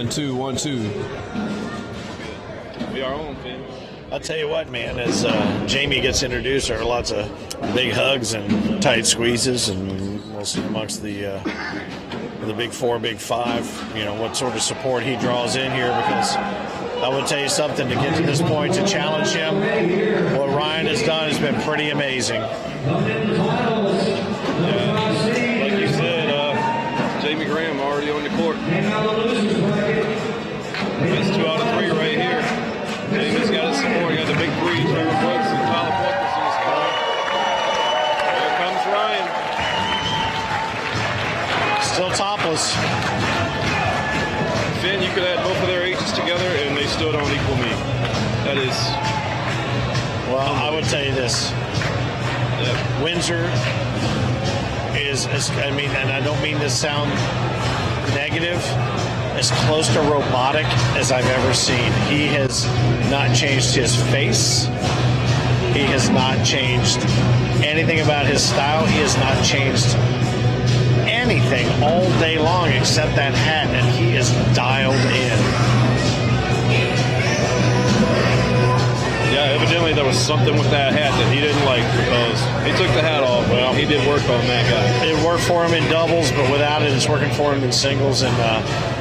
1, 2, 1, 2. We are on, Finn. I'll tell you what, man, as Jamie gets introduced, there are lots of big hugs and tight squeezes, and we'll see amongst the big four, big five, you know, what sort of support he draws in here, because I would tell you something, to get to this point, to challenge him, what Ryan has done has been pretty amazing. Like you said, Jamie Graham already on the court. That's 2 out of 3 right here. Jamie's got his support. He got the big three, Trevor Brooks and Tyler Buckles in his corner. Here comes Ryan. Still topless. Finn, you could add both of their ages together and they still don't equal me. That is... Well, I would tell you this. Yeah. Windsor is, I mean, and I don't mean to sound negative, as close to robotic as I've ever seen. He has not changed his face. He has not changed anything about his style. He has not changed anything all day long except that hat, and he is dialed in. Yeah, evidently there was something with that hat that he didn't like, because he took the hat off. Well, he did work on that guy. It worked for him in doubles, but without it, it's working for him in singles. And,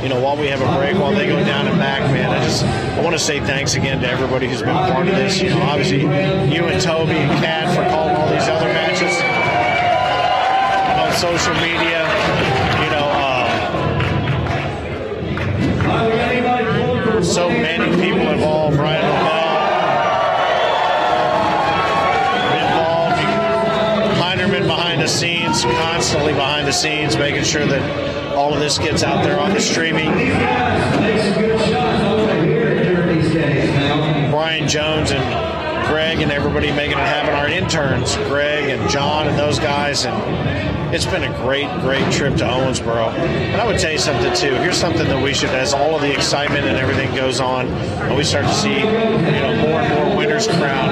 you know, while we have a break, while they go down and back, man, I want to say thanks again to everybody who's been a part of this. You know, obviously, you and Toby and Kat for calling all these other matches on social media. You know, so many people involved, Ryan Lavelle. Behind the scenes, constantly behind the scenes, making sure that all of this gets out there on the streaming. Brian Jones and Greg and everybody making it happen. Our interns, Greg and John and those guys, and it's been a great trip to Owensboro. And I would tell you something too. Here's something that we should, as all of the excitement and everything goes on, and we start to see, you know, more and more winners crowned,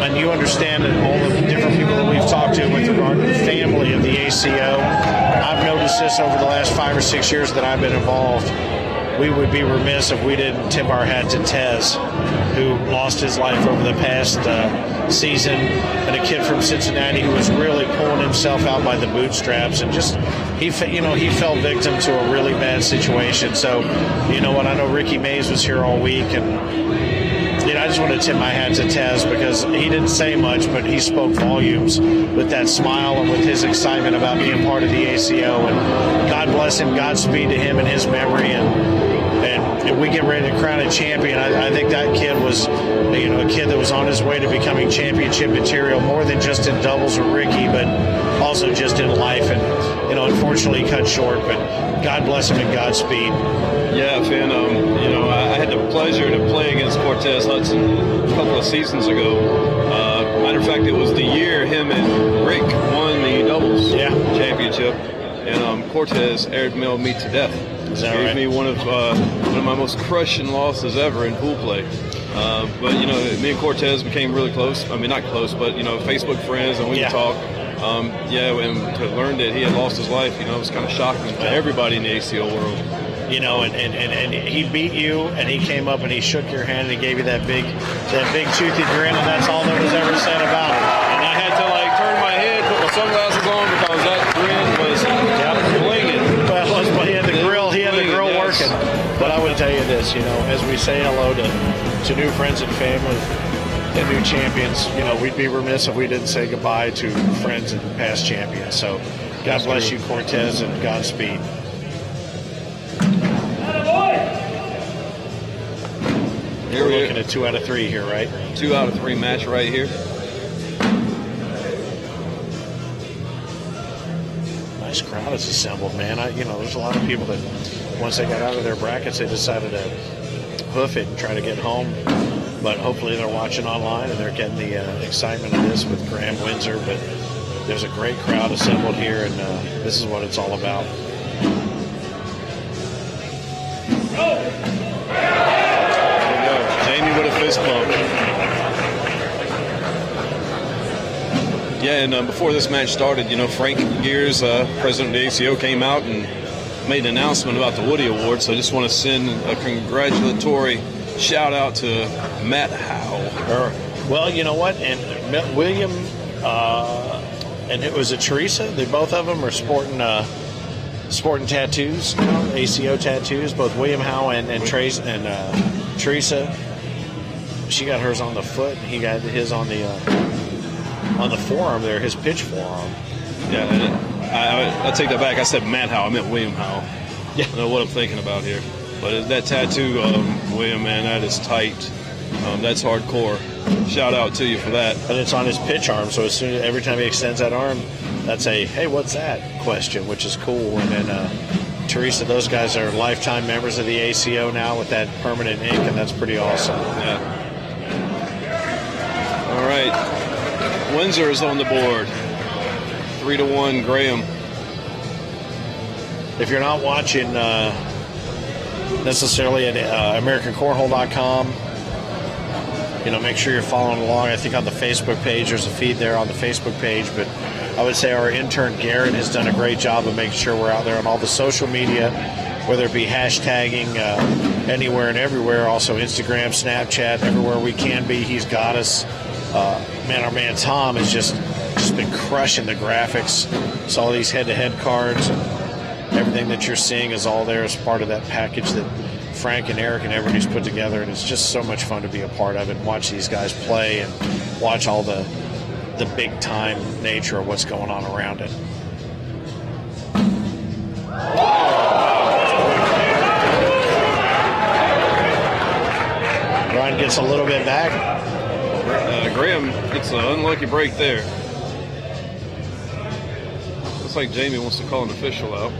and you understand that all the different people that we've talked to with regard to the family of the ACO. I've noticed this over the last 5 or 6 years that I've been involved. We would be remiss if we didn't tip our hat to Tez, who lost his life over the past season, and a kid from Cincinnati who was really pulling himself out by the bootstraps, and just he fell victim to a really bad situation. So, you know what? I know Ricky Mays was here all week, and you know, I just want to tip my hat to Tez, because he didn't say much, but he spoke volumes with that smile and with his excitement about being part of the ACO. And God bless him, Godspeed to him and his memory. And if we get ready to crown a champion, I think that kid was, you know, a kid that was on his way to becoming championship material, more than just in doubles with Ricky, but also just in life. And, you know, unfortunately cut short, but God bless him and Godspeed. Yeah, Finn, you know, I had the pleasure to play against Cortez Hudson a couple of seasons ago. Matter of fact, it was the year him and Rick won the doubles championship, and Cortez airmailed me to death. Is that Gave right? me one of my most crushing losses ever in pool play. But, you know, me and Cortez became really close. I mean, not close, but, you know, Facebook friends, and we would talk. And to learn that he had lost his life, you know, it was kind of shocking to everybody in the ACO world. You know, and he beat you, and he came up and he shook your hand and he gave you that big toothy grin, and that's all that was ever said about it. And I had to like turn my head, put my sunglasses on, because that grin was blinging. Well, he had the grill working. But I would tell you this, you know, as we say hello to new friends and family and new champions, you know, we'd be remiss if we didn't say goodbye to friends and past champions. So God bless you, Cortez, and Godspeed. Here We're looking at 2 out of 3 here, right? 2 out of 3 match right here. Nice crowd is assembled, man. You know, there's a lot of people that once they got out of their brackets, they decided to hoof it and try to get home. But hopefully they're watching online and they're getting the excitement of this with Graham Windsor. But there's a great crowd assembled here, and this is what it's all about. Jamie with a fist bump. Yeah, and before this match started, you know, Frank Gears, president of the ACO, came out and made an announcement about the Woody Award, so I just want to send a congratulatory shout out to Matt Howe. Well, you know what? And William and it was Teresa. They both of them are sporting tattoos, ACO tattoos. Both William Howe and Teresa. She got hers on the foot, and he got his on the forearm there, his pitch forearm. Yeah, I take that back. I said Matt Howe. I meant William Howe. Yeah. I don't know what I'm thinking about here. But that tattoo, William, man, that is tight. That's hardcore. Shout out to you for that. And it's on his pitch arm, so every time he extends that arm, that's a, hey, what's that question, which is cool. And then Teresa, those guys are lifetime members of the ACO now with that permanent ink, and that's pretty awesome. Yeah. All right. Windsor is on the board. 3-1, Graham. If you're not watching necessarily at AmericanCornhole.com, make sure you're following along. I think on the Facebook page, there's a feed there on the Facebook page. But I would say our intern Garrett has done a great job of making sure we're out there on all the social media, whether it be hashtagging anywhere and everywhere. Also Instagram, Snapchat, everywhere we can be. He's got us. Our man Tom has just been crushing the graphics. So all these head-to-head cards and everything that you're seeing is all there as part of that package that Frank and Eric and everybody's put together, and it's just so much fun to be a part of it and watch these guys play and watch all the big-time nature of what's going on around it. Ryan gets a little bit back. Graham gets an unlucky break there. Looks like Jamie wants to call an official out.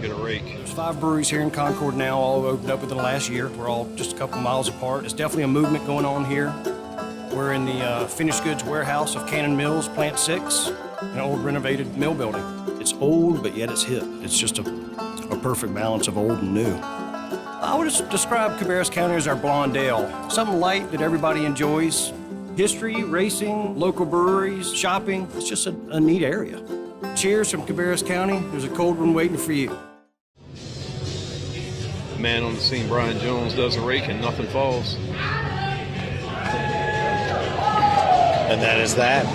Get a rake. There's 5 breweries here in Concord now, all opened up within the last year. We're all just a couple miles apart. It's definitely a movement going on here. We're in the finished goods warehouse of Cannon Mills, Plant 6, an old renovated mill building. It's old, but yet it's hip. It's just a perfect balance of old and new. I would describe Cabarrus County as our blonde ale. Something light that everybody enjoys. History, racing, local breweries, shopping. It's just a neat area. Cheers from Cabarrus County. There's a cold one waiting for you. Man on the scene, Brian Jones, does a rake and nothing falls. And that is that.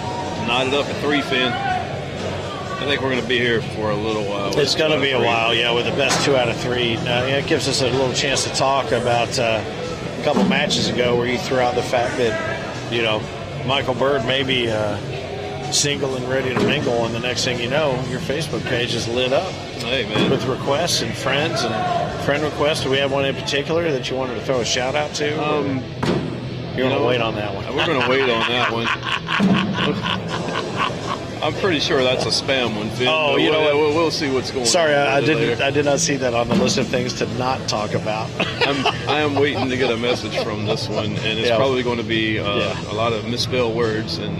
Knotted up at 3, Finn. I think we're going to be here for a little while. It's going to be a while, yeah, with the best 2 out of 3. It gives us a little chance to talk about a couple matches ago where you threw out the fact that, Michael Bird may be single and ready to mingle, and the next thing you know, your Facebook page is lit up. Hey, man. With requests and friends and friend requests. Do we have one in particular that you wanted to throw a shout out to? You're going to wait on that one. We're going to wait on that one. I'm pretty sure that's a spam one, Finn. Oh, you know what? We'll see what's going on. Sorry, I did not see that on the list of things to not talk about. I am waiting to get a message from this one, and it's probably going to be a lot of misspelled words, and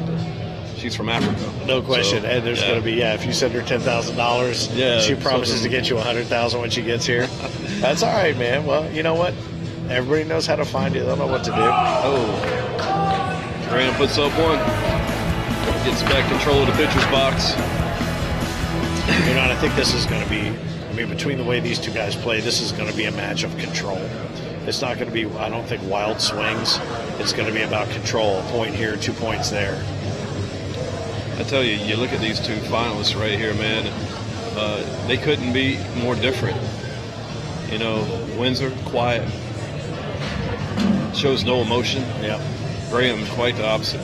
she's from Africa. No question. And there's going to be, if you send her $10,000, she promises to get you $100,000 when she gets here. That's all right, man. Well, you know what? Everybody knows how to find you. They'll know what to do. Oh. Graham puts up one. Gets back control of the pitcher's box. I think this is going to be, between the way these two guys play, this is going to be a match of control. It's not going to be, I don't think, wild swings. It's going to be about control. A point here, 2 points there. I tell you, you look at these two finalists right here, man. They couldn't be more different. Windsor, quiet. Shows no emotion. Yeah. Graham, quite the opposite.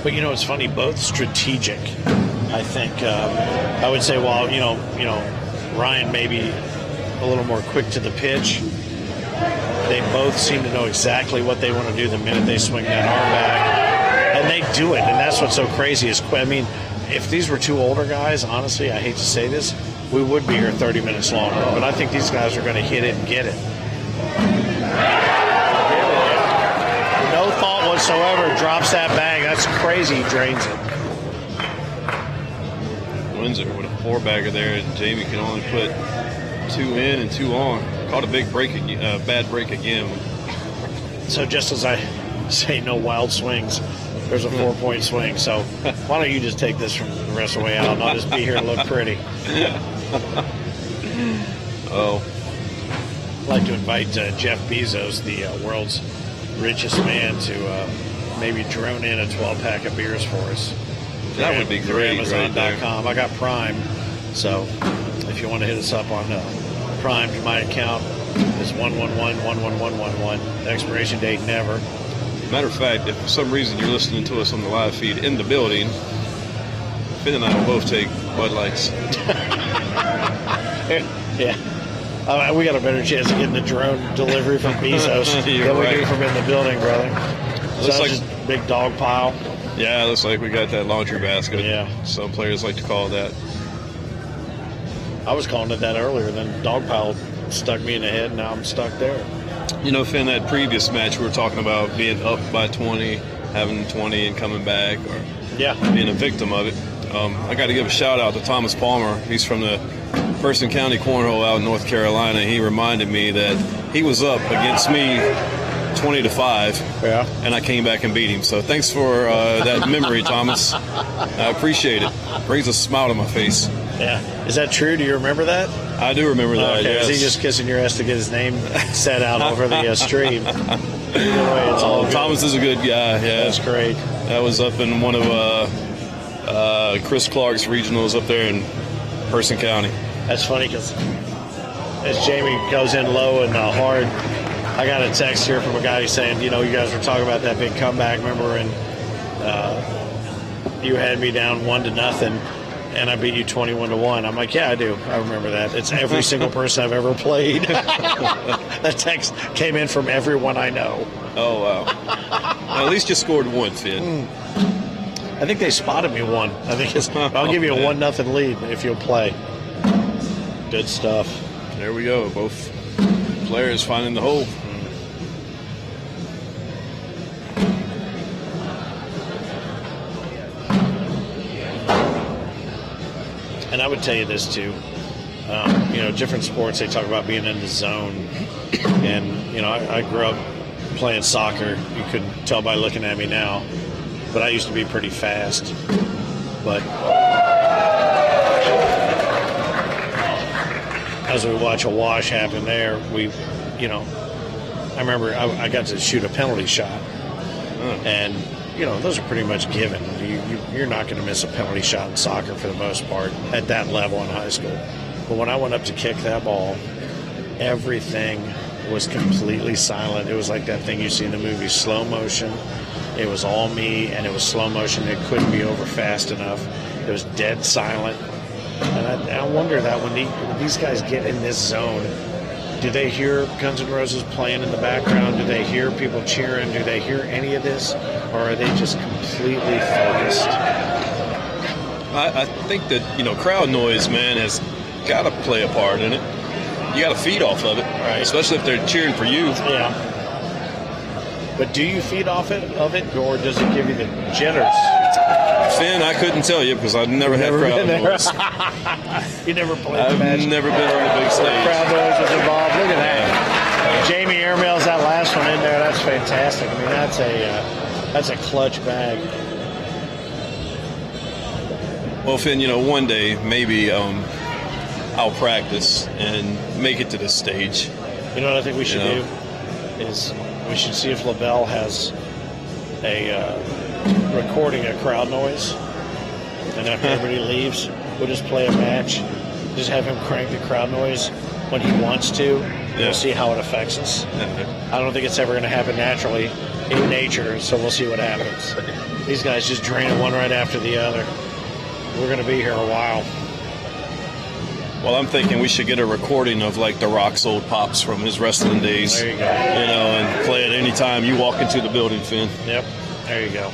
But it's funny, both strategic. I think I would say, while Ryan may be a little more quick to the pitch, they both seem to know exactly what they want to do the minute they swing that arm back, and they do it. And that's what's so crazy is, if these were 2 older guys, honestly, I hate to say this, we would be here 30 minutes longer. But I think these guys are going to hit it and get it. No thought whatsoever. Drops that bag. That's crazy. He drains it. Windsor with a 4-bagger there, and Jamie can only put 2 in and 2 on. Caught a big break, bad break again. So just as I say, no wild swings, there's a 4-point swing. So why don't you just take this from the rest of the way out, and I'll just be here and look pretty. Oh. I'd like to invite Jeff Bezos, the world's richest man, to maybe drone in a 12-pack of beers for us. That would be great. Amazon.com. I got Prime, so if you want to hit us up on Prime, my account is 111-11111. The expiration date never. Matter of fact, if for some reason you're listening to us on the live feed in the building, Finn and I will both take Bud Lights. Yeah. We got a better chance of getting the drone delivery from Bezos than we do from in the building, brother. Looks like just a big dog pile. Yeah, looks like we got that laundry basket. Yeah. Some players like to call it that. I was calling it that earlier, then dog pile stuck me in the head, and now I'm stuck there. You know, Finn, that previous match we were talking about being up by 20, having 20 and coming back, or being a victim of it. I got to give a shout out to Thomas Palmer. He's from the Person County Cornhole out in North Carolina. He reminded me that he was up against me 20-5, and I came back and beat him. So thanks for that memory, Thomas. I appreciate it. Brings a smile to my face. Yeah. Is that true? Do you remember that? I do remember that, okay. yes. Is he just kissing your ass to get his name set out over the stream? Either way, it's all good. Thomas is a good guy, yeah. That's great. That was up in one of Chris Clark's regionals up there in Person County. That's funny because as Jamie goes in low and hard, I got a text here from a guy saying, you know, you guys were talking about that big comeback, remember, and you had me down 1-0, and I beat you 21-1. I'm like, yeah, I do. I remember that. It's every single person I've ever played. That text came in from everyone I know. Oh, wow. Well, at least you scored one, Finn. I think they spotted me one. I think I'll give you a 1-0 lead if you'll play. Good stuff. There we go. Both players finding the hole. And I would tell you this too. You know, different sports, they talk about being in the zone. And, you know, I grew up playing soccer. You couldn't tell by looking at me now. But I used to be pretty fast. But as we watch a wash happen there, you know, I remember I got to shoot a penalty shot. And, you know, those are pretty much given. You're not going to miss a penalty shot in soccer for the most part at that level in high school. But when I went up to kick that ball, everything was completely silent. It was like that thing you see in the movie, slow motion. It was all me, and it was slow motion. It couldn't be over fast enough. It was dead silent. And I wonder that when these guys get in this zone, do they hear Guns N' Roses playing in the background? Do they hear people cheering? Do they hear any of this? Or are they just completely focused? I think that, you know, crowd noise, man, has got to play a part in it. You got to feed off of it, right? Especially if they're cheering for you. Yeah. But do you feed off of it, or does it give you the jitters? Finn, I couldn't tell you because I've never had crowd noise. You never played I've never been on the big stage. Crowd noise was involved. Look at that. Jamie airmails that last one in there. That's fantastic. I mean, that's a clutch bag. Well, Finn, you know, one day maybe I'll practice and make it to this stage. You know what I think we should do is we should see if LaBelle has a recording of crowd noise, and after everybody leaves, we'll just play a match. Just have him crank the crowd noise when he wants to. We'll see how it affects us. I don't think it's ever going to happen naturally in nature, so we'll see what happens. These guys just drain it one right after the other. We're going to be here a while. Well, I'm thinking we should get a recording of like The Rock's old pops from his wrestling days. There you go. You know, and play it anytime you walk into the building, Finn. Yep. There you go.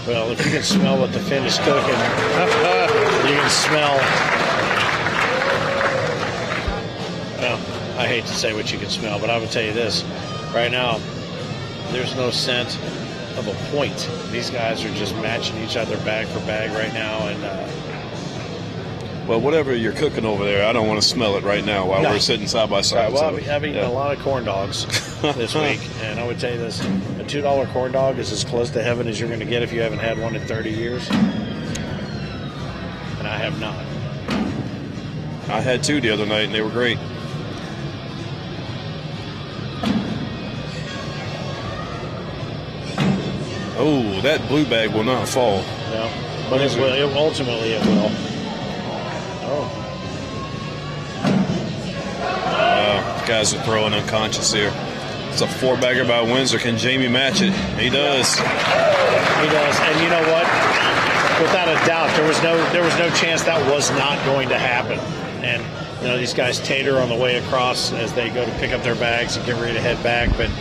Well, if you can smell what the Finn is cooking, you can smell. Well, I hate to say what you can smell, but I would tell you this. Right now, there's no scent of a point. These guys are just matching each other bag for bag right now, and well, whatever you're cooking over there, I don't want to smell it right now while we're sitting side by side. well, I've eaten a lot of corn dogs. this week. And I would tell you this, a $2 corn dog is as close to heaven as you're going to get if you haven't had one in 30 years. And I have not. I had 2 the other night, and they were great. Oh, that blue bag will not fall. Yeah, but ultimately it will. Oh. Guys are throwing unconscious here. It's a 4-bagger by Windsor. Can Jamie match it? He does. He does. And you know what? Without a doubt, there was no chance that was not going to happen. And you know, these guys tater on the way across as they go to pick up their bags and get ready to head back. But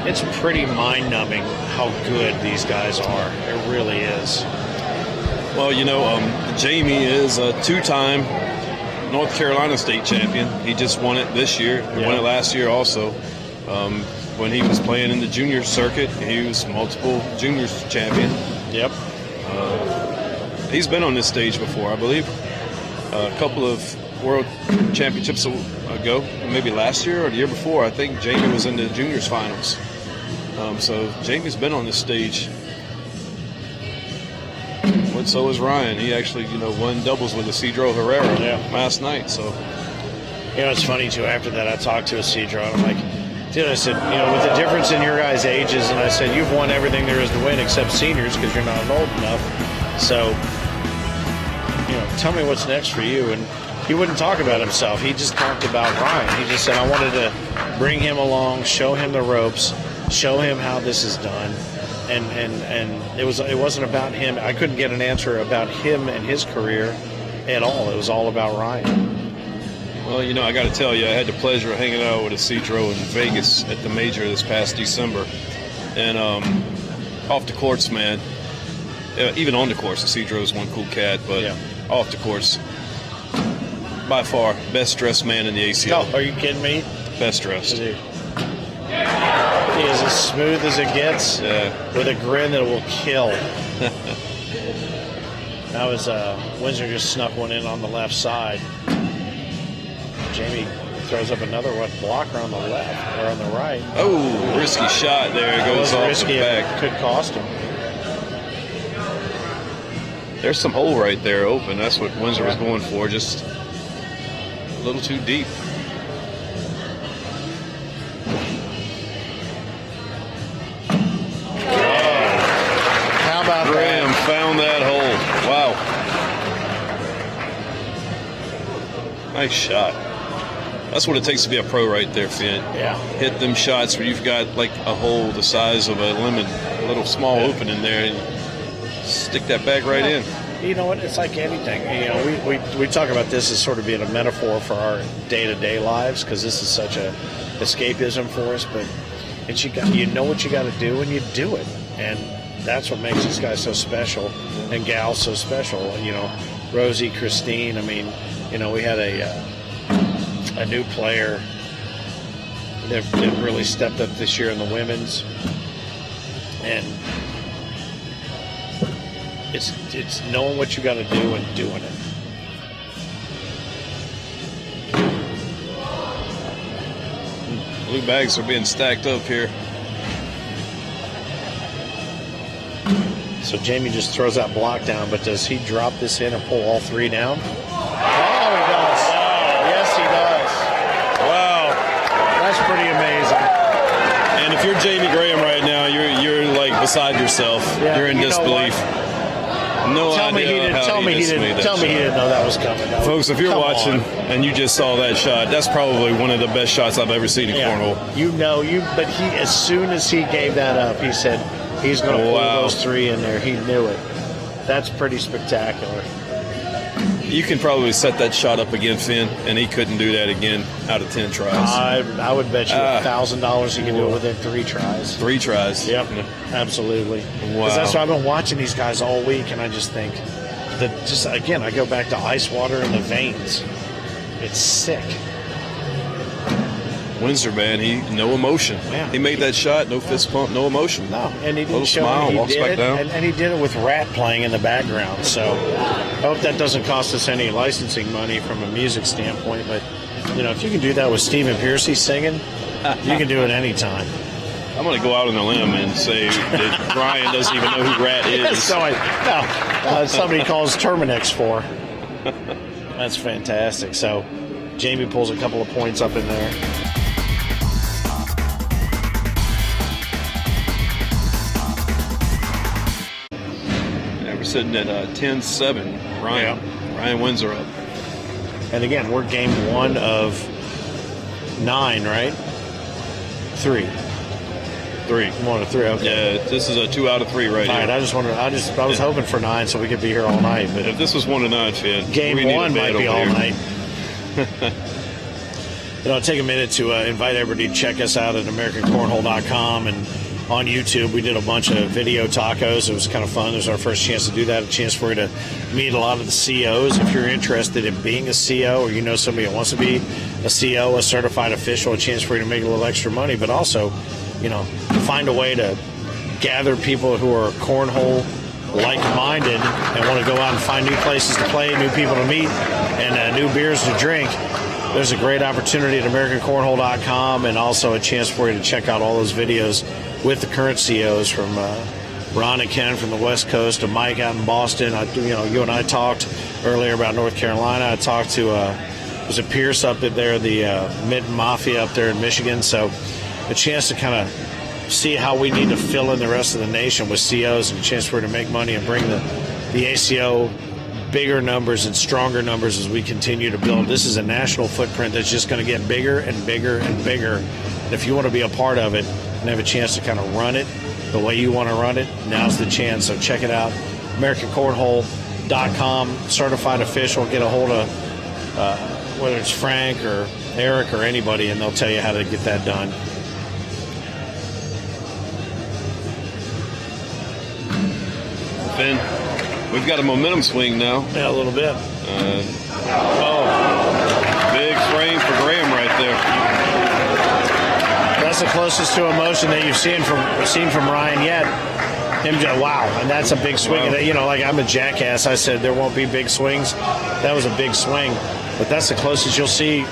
it's pretty mind-numbing how good these guys are. It really is. Well, you know, Jamie is a 2-time North Carolina state champion. He just won it this year. He won it last year also. When he was playing in the junior circuit, he was multiple juniors champion. Yep. He's been on this stage before, I believe. A couple of world championships ago, maybe last year or the year before. I think Jamie was in the juniors finals. So Jamie's been on this stage. But so is Ryan. He actually, you know, won doubles with Isidro Herrera last night. So, you know, it's funny too. After that, I talked to Isidro, and I'm like, dude, I said, you know, with the difference in your guys' ages, and I said, you've won everything there is to win except seniors because you're not old enough. So, you know, tell me what's next for you. And he wouldn't talk about himself. He just talked about Ryan. He just said, I wanted to bring him along, show him the ropes, show him how this is done. And it wasn't about him. I couldn't get an answer about him and his career at all. It was all about Ryan. Well, you know, I got to tell you, I had the pleasure of hanging out with Isidro in Vegas at the major this past December. And off the courts, man, even on the course, Isidro's one cool cat, but off the course, by far, best dressed man in the ACO. Oh, are you kidding me? Best dressed. He is as smooth as it gets, with a grin that will kill. That was Windsor just snuck one in on the left side. Jamie throws up another blocker on the left or on the right. Oh, risky shot there. It goes off the back. It could cost him. There's some hole right there open. That's what Windsor was going for. Just a little too deep. Graham found that hole. Wow. Nice shot. That's what it takes to be a pro right there, Finn. Yeah. Hit them shots where you've got like a hole the size of a lemon, a little small opening there, and stick that bag right in. You know what? It's like anything. You know, we talk about this as sort of being a metaphor for our day-to-day lives because this is such a escapism for us. But you know what you got to do, and you do it. And that's what makes these guys so special and gals so special. You know, Rosie, Christine. I mean, you know, we had a new player that really stepped up this year in the women's, and it's knowing what you got to do and doing it. Blue bags are being stacked up here. So Jamie just throws that block down, but does he drop this in and pull all 3 down? Oh, he does. Yes, he does. Wow. That's pretty amazing. And if you're Jamie Graham right now, you're like beside yourself. Yeah, you're in disbelief. Tell me he didn't know that was coming. Folks, if you're watching and you just saw that shot, that's probably one of the best shots I've ever seen in cornhole. But he, as soon as he gave that up, he said he's going to pull those 3 in there. He knew it. That's pretty spectacular. You can probably set that shot up again, Finn, and he couldn't do that again out of 10 tries. I would bet you $1,000 he can do it within 3 tries. 3 tries. Yep, absolutely. Wow. Because that's why I've been watching these guys all week, and I just think I go back to ice water in the veins. It's sick. Windsor, man, no emotion. Yeah. He made that shot, no fist pump, no emotion. No, and he didn't show smile, he walks did back it, down. and he did it with Rat playing in the background. So I hope that doesn't cost us any licensing money from a music standpoint, but You know, if you can do that with Stephen Piercy singing, you can do it anytime. I'm going to go out on a limb and say that Ryan doesn't even know who Rat is. Somebody calls Terminix for. That's fantastic. So Jamie pulls a couple of points up in there. Yeah, we're sitting at 10-7. Ryan Windsor up. And again, we're game 1 of 9, right? 3. 1 of 3. Okay. Yeah, this is a 2 out of 3 right all here. Right, I was hoping for 9 so we could be here all night. But if this was 1 of 9, Finn, game 1 might be all night. Take a minute to invite everybody to check us out at AmericanCornhole.com and on YouTube. We did a bunch of video tacos. It was kind of fun. It was our first chance to do that, a chance for you to meet a lot of the COs. If you're interested in being a CO or you know somebody that wants to be a CO, a certified official, a chance for you to make a little extra money, but also, find a way to gather people who are cornhole like-minded and want to go out and find new places to play, new people to meet, and new beers to drink. There's a great opportunity at AmericanCornhole.com, and also a chance for you to check out all those videos with the current COs from Ron and Ken from the West Coast to Mike out in Boston. You and I talked earlier about North Carolina. I talked to was it Pierce up there, the Mitten Mafia up there in Michigan. So a chance to kind of see how we need to fill in the rest of the nation with COs, and a chance for you to make money and bring the ACO bigger numbers and stronger numbers as we continue to build. This is a national footprint that's just going to get bigger and bigger and bigger. And if you want to be a part of it and have a chance to kind of run it the way you want to run it, now's the chance. So check it out. AmericanCornhole.com, certified official. Get a hold of whether it's Frank or Eric or anybody, and they'll tell you how to get that done. Finn, we've got a momentum swing now. Yeah, a little bit. Big frame for Graham right there. That's the closest to emotion that you've seen from Ryan yet. Wow, and that's a big swing. Wow. Like I'm a jackass. I said there won't be big swings. That was a big swing, but that's the closest you'll see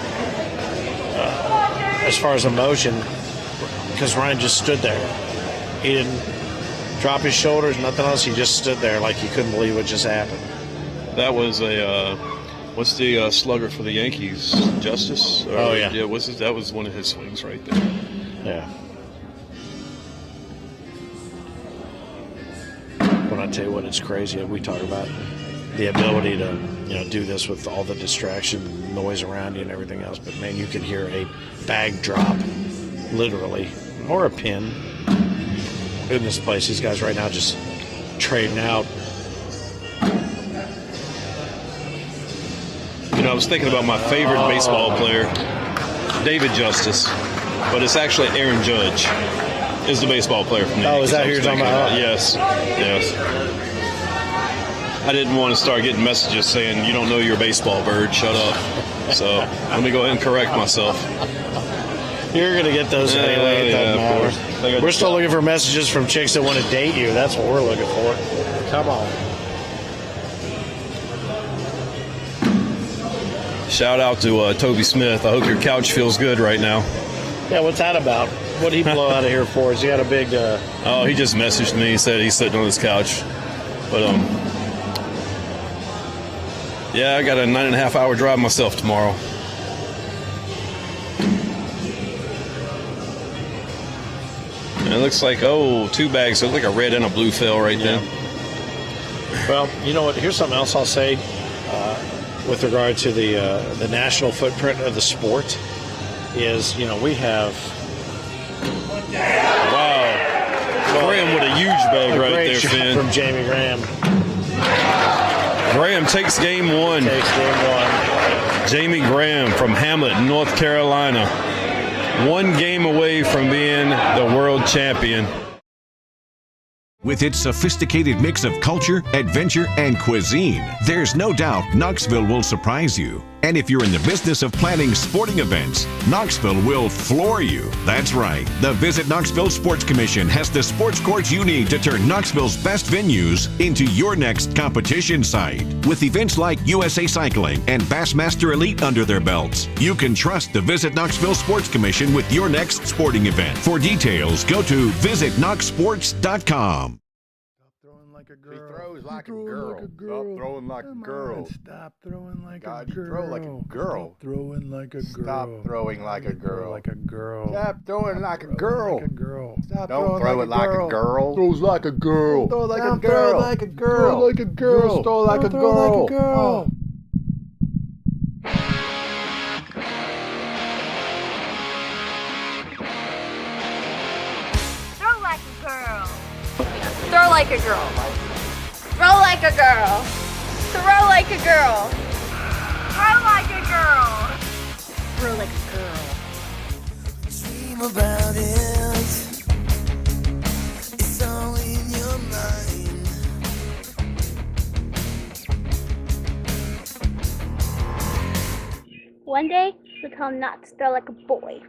as far as emotion, because Ryan just stood there. He didn't drop his shoulders, nothing else. He just stood there like he couldn't believe what just happened. That was a what's the slugger for the Yankees? Justice? Yeah. Yeah. That was one of his swings right there. Yeah. When I tell you what, it's crazy. We talk about the ability to do this with all the distraction, noise around you, and everything else. But man, you could hear a bag drop, literally, or a pin. In this place, these guys right now just trading out. I was thinking about my favorite baseball player, David Justice, but it's actually Aaron Judge is the baseball player from the Yankees. Is that who you're talking about? Yes. I didn't want to start getting messages saying, you don't know your baseball, bird, shut up. So let me go ahead and correct myself. You're going to get those anyway. It doesn't matter. We're still looking for messages from chicks that want to date you. That's what we're looking for. Come on. Shout out to Toby Smith. I hope your couch feels good right now. Yeah, what's that about? What did he blow out of here for? Has he got a big... Oh, he just messaged me. He said he's sitting on his couch. But, yeah, I got a 9.5 hour drive myself tomorrow. And it looks like, 2 bags. So it looks like a red and a blue fell right there. Well, you know what? Here's something else I'll say with regard to the national footprint of the sport is, we have... Wow. Graham with a huge bag right there, Finn. From Jamie Graham. Graham takes game 1. Jamie Graham from Hamlet, North Carolina. 1 game away from being the world champion. With its sophisticated mix of culture, adventure, and cuisine, there's no doubt Knoxville will surprise you. And if you're in the business of planning sporting events, Knoxville will floor you. That's right. The Visit Knoxville Sports Commission has the sports courts you need to turn Knoxville's best venues into your next competition site. With events like USA Cycling and Bassmaster Elite under their belts, you can trust the Visit Knoxville Sports Commission with your next sporting event. For details, go to visitknoxsports.com. Like a girl. He throws like a girl. Stop throwing like a girl. Stop throwing like a girl. Throw like a girl. Stop throwing like a girl. Stop throwing like a girl. Like a girl. Stop throwing like a girl. Like a girl. Stop don't throw it like a girl. Throws like a girl. Throw like a girl. Throw like a girl. Throw like a girl. Throw like a girl. Throw like a girl. Throw like a girl. Throw like a girl. Throw like a girl. Throw like a girl. Throw like a girl. Dream about it. It's all in your mind. One day, we'll tell him not to throw like a boy.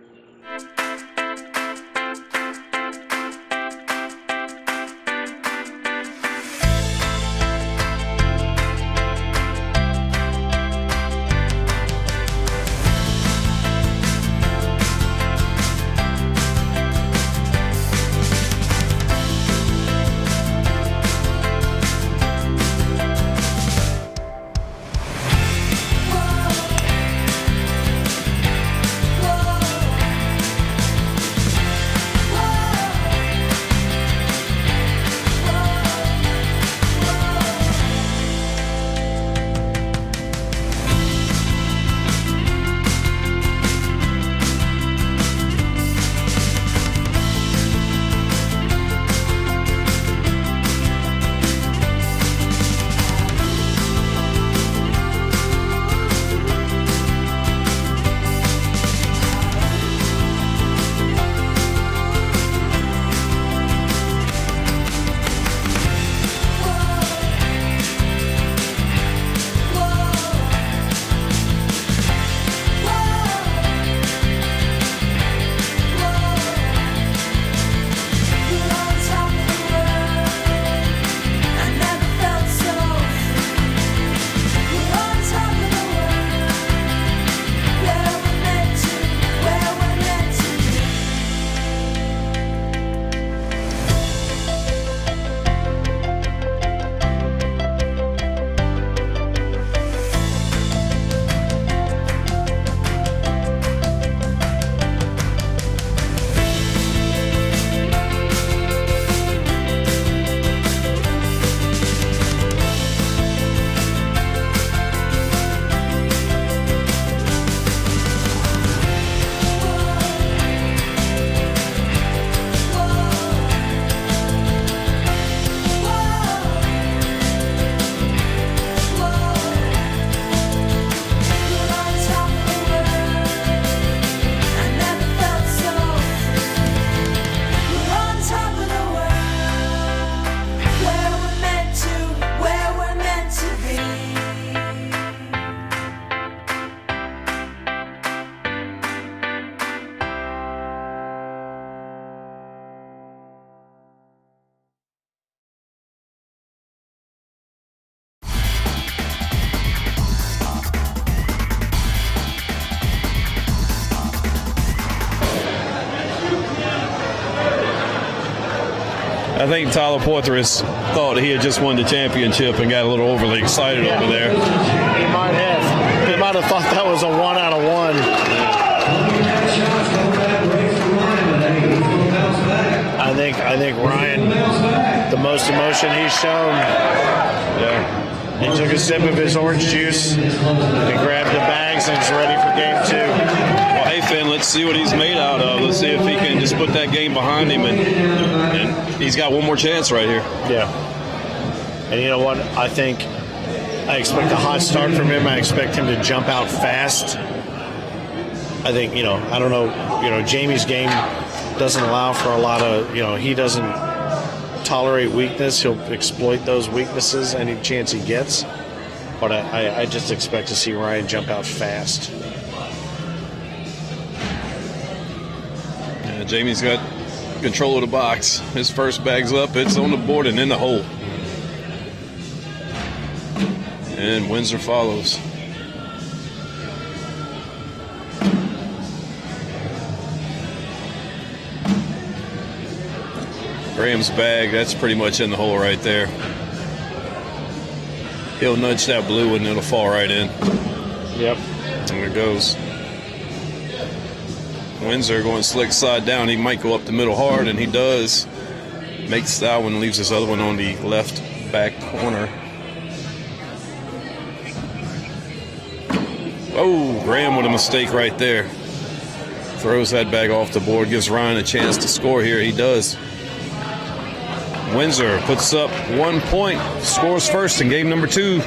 I think Tyler Poitras thought he had just won the championship and got a little overly excited over there. He might have. He might have thought that was a 1 out of 1. I think Ryan, the most emotion he's shown. Yeah. He took a sip of his orange juice and grabbed the bags and is ready for game 2. Well, hey, Finn, let's see what he's made out of. Let's see if he can just put that game behind him, and he's got one more chance right here. Yeah. And you know what? I expect a hot start from him. I expect him to jump out fast. I think, I don't know, Jamie's game doesn't allow for a lot of, he doesn't tolerate weakness. He'll exploit those weaknesses any chance he gets. but I just expect to see Ryan jump out fast. Yeah, Jamie's got control of the box. His first bag's up. It's on the board and in the hole. And Windsor follows. Graham's bag, that's pretty much in the hole right there. He'll nudge that blue and it'll fall right in. Yep. There it goes. Windsor going slick side down. He might go up the middle hard, and he does. Makes that one, leaves this other one on the left back corner. Oh, Graham with a mistake right there. Throws that bag off the board, gives Ryan a chance to score here. He does. Windsor puts up 1 point, scores first in game number 2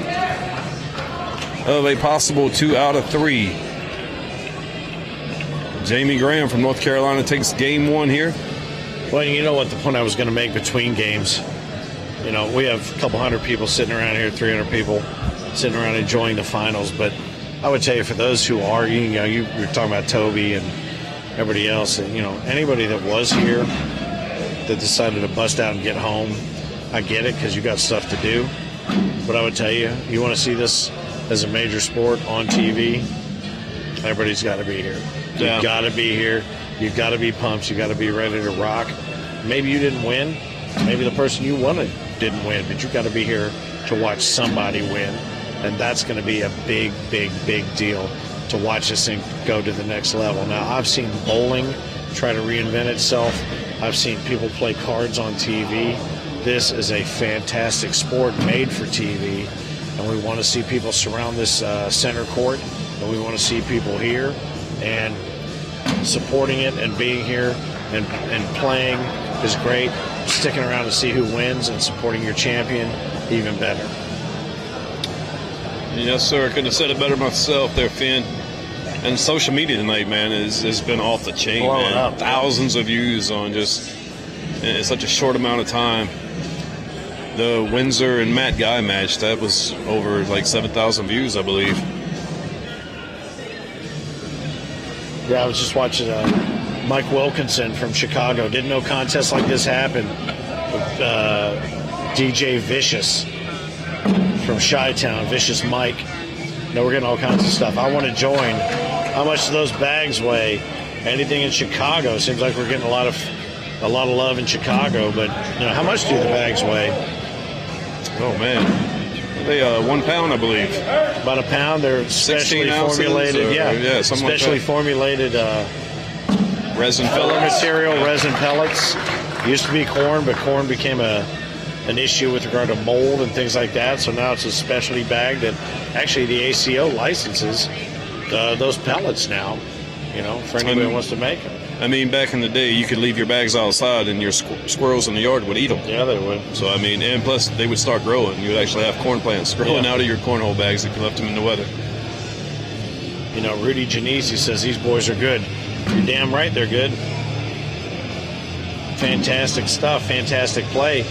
of a possible 2 out of 3. Jamie Graham from North Carolina takes game 1 here. Well, you know what the point I was going to make between games. You know, we have a couple hundred people sitting around here, 300 people sitting around enjoying the finals. But I would tell you, for those who are, you're talking about Toby and everybody else, and, anybody that was here that decided to bust out and get home, I get it because you got stuff to do. But I would tell you, you want to see this as a major sport on TV, everybody's got to be here. Yeah. You've got to be here. You've got to be pumped. You've got to be ready to rock. Maybe you didn't win. Maybe the person you wanted didn't win, but you've got to be here to watch somebody win. And that's going to be a big, big, big deal to watch this thing go to the next level. Now, I've seen bowling try to reinvent itself. I've seen people play cards on TV. This is a fantastic sport made for TV, and we want to see people surround this center court, and we want to see people here and supporting it and being here and playing is great. Sticking around to see who wins and supporting your champion, even better. Yes, sir. Couldn't have said it better myself there, Finn. And social media tonight, man, has been off the chain, Blowing man. up. Thousands of views on just in such a short amount of time. The Windsor and Matt Guy match, that was over like 7,000 views, I believe. Yeah, I was just watching Mike Wilkinson from Chicago. Didn't know contests like this happened. DJ Vicious from Chi-Town, Vicious Mike. We're getting all kinds of stuff. I want to join. How much do those bags weigh? Anything in Chicago? Seems like we're getting a lot of love in Chicago, but how much do the bags weigh? Oh man, they 1 pound, I believe. About a pound. They're specially formulated. Specially formulated resin filler pellets. material, resin pellets. Used to be corn, but corn became an issue with regard to mold and things like that. So now it's a specialty bag that actually the ACO licenses those pellets now. For anybody who wants to make them. I mean, back in the day, you could leave your bags outside and your squirrels in the yard would eat them. Yeah, they would. So, I mean, and plus they would start growing. You would actually have corn plants growing out of your cornhole bags if you left them in the weather. Rudy Genesi says these boys are good. You're damn right they're good. Fantastic stuff, fantastic play.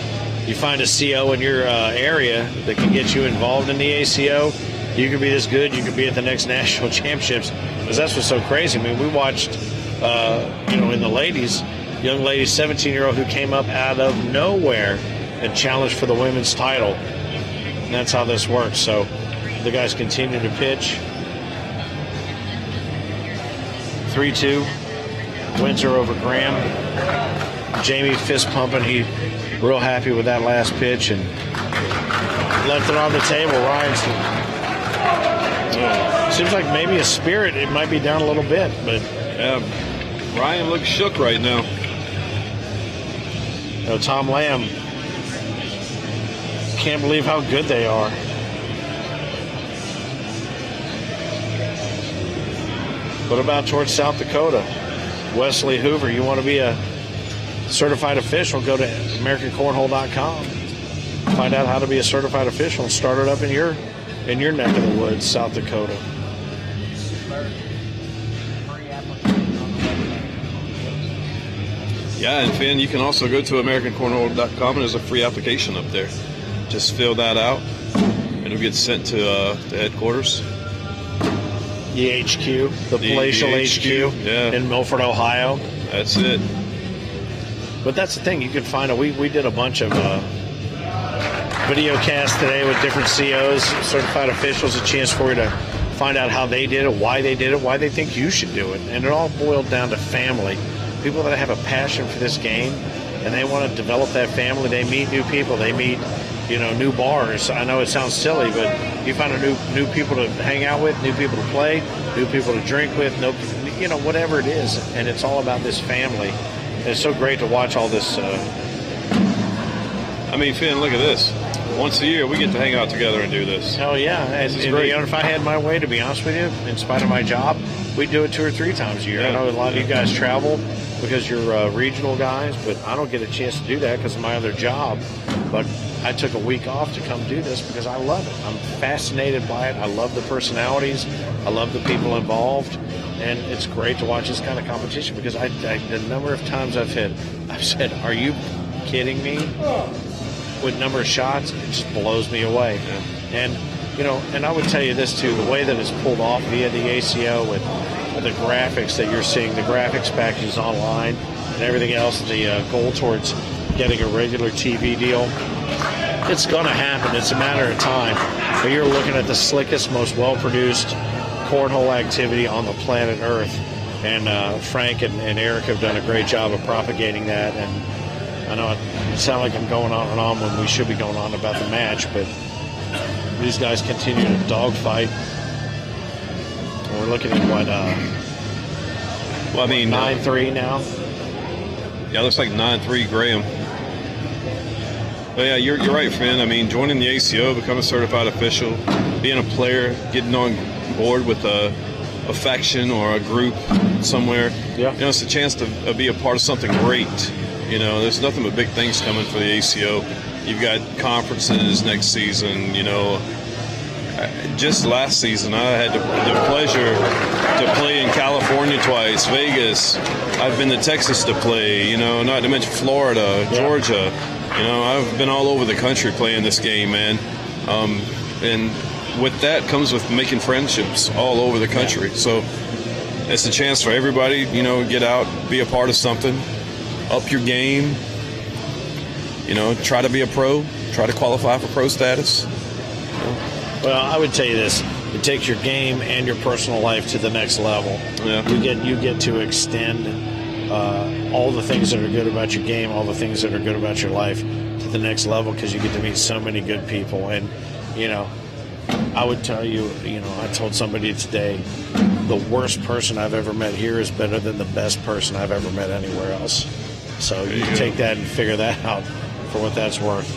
You find a CO in your area that can get you involved in the ACO, you could be this good, you could be at the next national championships. Because that's what's so crazy. I mean, we watched, in the ladies, young lady, 17-year-old who came up out of nowhere and challenged for the women's title. And that's how this works. So the guys continue to pitch. 3-2. Windsor over Graham. Jamie fist pumping. He real happy with that last pitch and left it on the table. Ryan's seems like maybe a spirit. It might be down a little bit, but Ryan looks shook right now. Tom Lamb can't believe how good they are. What about towards South Dakota? Wesley Hoover, you want to be a certified official, go to AmericanCornhole.com. Find out how to be a certified official and start it up in your neck of the woods, South Dakota. Yeah, and Finn, you can also go to AmericanCornhole.com and there's a free application up there. Just fill that out. it'll get sent to headquarters. EHQ, the palatial HQ in Milford, Ohio. That's it. But that's the thing. You can find we did a bunch of video casts today with different COs, certified officials, a chance for you to find out how they did it, why they think you should do it. And it all boiled down to family. People that have a passion for this game and they want to develop that family. They meet new people. They meet, new bars. I know it sounds silly, but you find new people to hang out with, new people to play, new people to drink with, whatever it is. And it's all about this family. And it's so great to watch all this. Finn, look at this. Once a year, we get to hang out together and do this. Hell yeah. And if I had my way, to be honest with you, in spite of my job, we'd do it 2 or 3 times a year. Yeah. I know a lot of you guys travel because you're regional guys, but I don't get a chance to do that because of my other job. But I took a week off to come do this because I love it. I'm fascinated by it. I love the personalities. I love the people involved. And it's great to watch this kind of competition because the number of times I've said, are you kidding me? With number of shots, it just blows me away. And I would tell you this too, the way that it's pulled off via the ACO with the graphics that you're seeing, the graphics packages online and everything else, the goal towards getting a regular TV deal, it's going to happen. It's a matter of time. But you're looking at the slickest, most well-produced cornhole activity on the planet Earth. And Frank and Eric have done a great job of propagating that. And I know it sounds like I'm going on and on when we should be going on about the match, but these guys continue to dogfight. We're looking at 9-3 now. Yeah, it looks like 9-3 Graham. But yeah, you're right, Finn. Joining the ACO, becoming a certified official, being a player, getting on board with a faction or a group somewhere. Yeah. It's a chance to be a part of something great. There's nothing but big things coming for the ACO. You've got conferences next season. Just last season, I had the pleasure to play in California twice, Vegas. I've been to Texas to play, not to mention Florida, Georgia. I've been all over the country playing this game, man. And with that comes with making friendships all over the country. So it's a chance for everybody, get out, be a part of something. Up your game, try to be a pro, try to qualify for pro status. Well, I would tell you this: it takes your game and your personal life to the next level. Yeah. You get to extend all the things that are good about your game, all the things that are good about your life to the next level because you get to meet so many good people. And I would tell you, I told somebody today, the worst person I've ever met here is better than the best person I've ever met anywhere else. So you can take that and figure that out for what that's worth.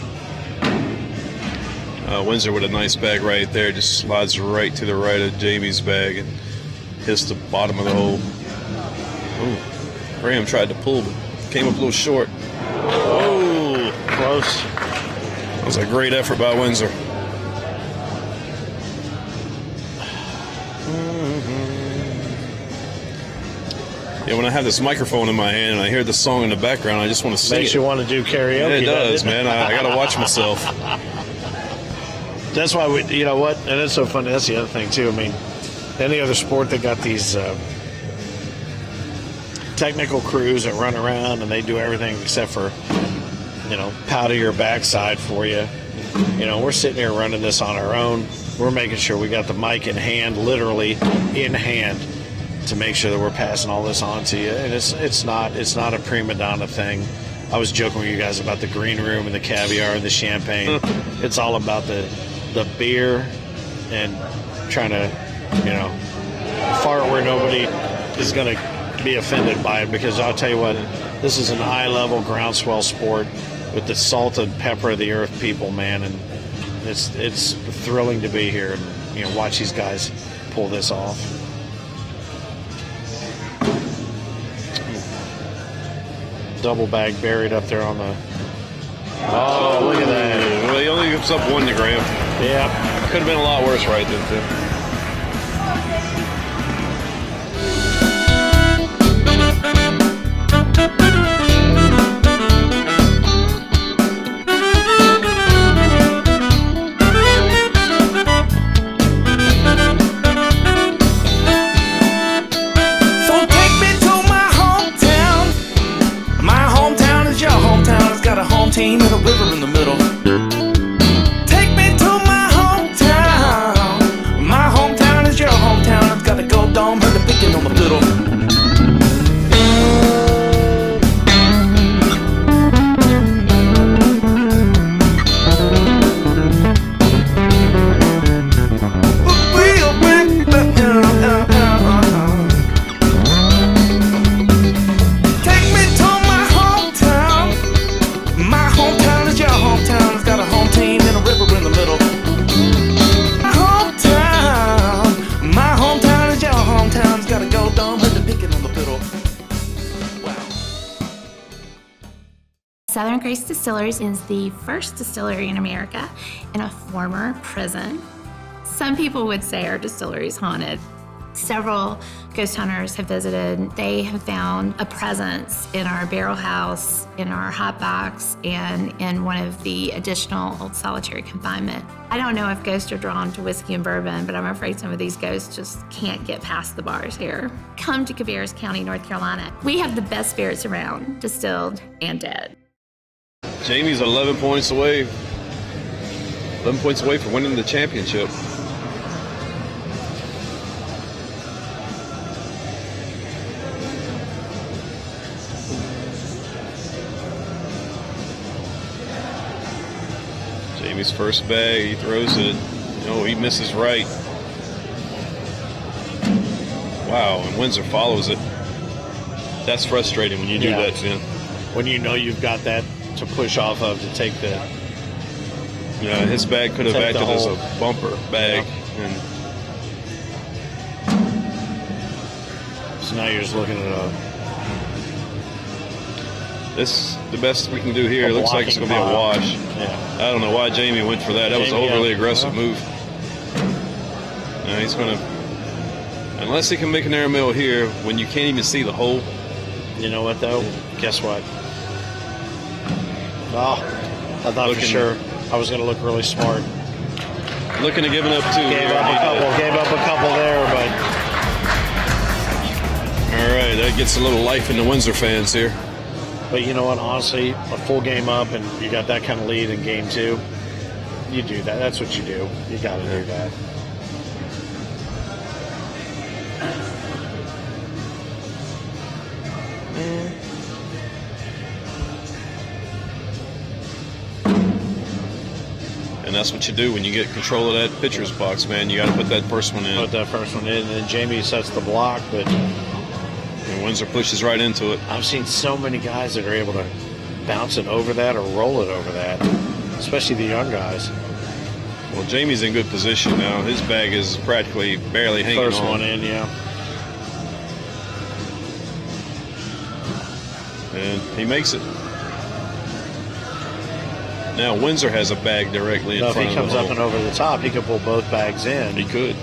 Windsor with a nice bag right there, just slides right to the right of Jamie's bag and hits the bottom of the hole. Ooh, Graham tried to pull, but came up a little short. Oh, close. That was a great effort by Windsor. Yeah, when I have this microphone in my hand and I hear the song in the background, I just want to sing. Makes you want to do karaoke. Yeah, it does, man. I got to watch myself. That's why and it's so funny. That's the other thing too. Any other sport that got these technical crews that run around and they do everything except for, powder your backside for you. We're sitting here running this on our own. We're making sure we got the mic in hand, literally in hand, to make sure that we're passing all this on to you. And it's not a prima donna thing. I was joking with you guys about the green room and the caviar and the champagne. It's all about the beer and trying to, fart where nobody is going to be offended by it, because I'll tell you what, this is an eye-level groundswell sport with the salt and pepper of the earth people, man, and it's thrilling to be here and watch these guys pull this off. Double bag buried up there on the. Oh, look at that! Well, he only gives up 1 to Graham. Yeah, could have been a lot worse right then, too. Southern Grace Distilleries is the first distillery in America in a former prison. Some people would say our distillery is haunted. Several ghost hunters have visited. They have found a presence in our barrel house, in our hot box, and in one of the additional old solitary confinement. I don't know if ghosts are drawn to whiskey and bourbon, but I'm afraid some of these ghosts just can't get past the bars here. Come to Cabarrus County, North Carolina. We have the best spirits around, distilled and dead. Jamie's 11 points away. 11 points away from winning the championship. Jamie's first bag, he throws it. No, he misses right. Wow, and Windsor follows it. That's frustrating when you do that, Jim. When you know you've got that to push off of to take the... Yeah, his bag could have acted as a bumper bag. Yeah. And so now you're just looking at this the best we can do here. It looks like it's going to be a wash. Yeah. I don't know why Jamie went for that. That was an overly aggressive move. Now he's going to... Unless he can make an air mill here when you can't even see the hole. You know what, though? Guess what? Oh, I thought for sure I was going to look really smart. Looking to give it up, too. Gave up a couple there, but... All right, that gets a little life into Windsor fans here. But you know what, honestly, a full game up and you got that kind of lead in game 2, you do that. That's what you do. You got to do that. And that's what you do when you get control of that pitcher's box, man. You got to put that first one in. Put that first one in, and then Jamie sets the block, but... And Windsor pushes right into it. I've seen so many guys that are able to bounce it over that or roll it over that, especially the young guys. Well, Jamie's in good position now. His bag is practically barely hanging on. First one in, yeah. And he makes it. Now Windsor has a bag directly in front of him. If he comes up and over the top, he could pull both bags in. He could.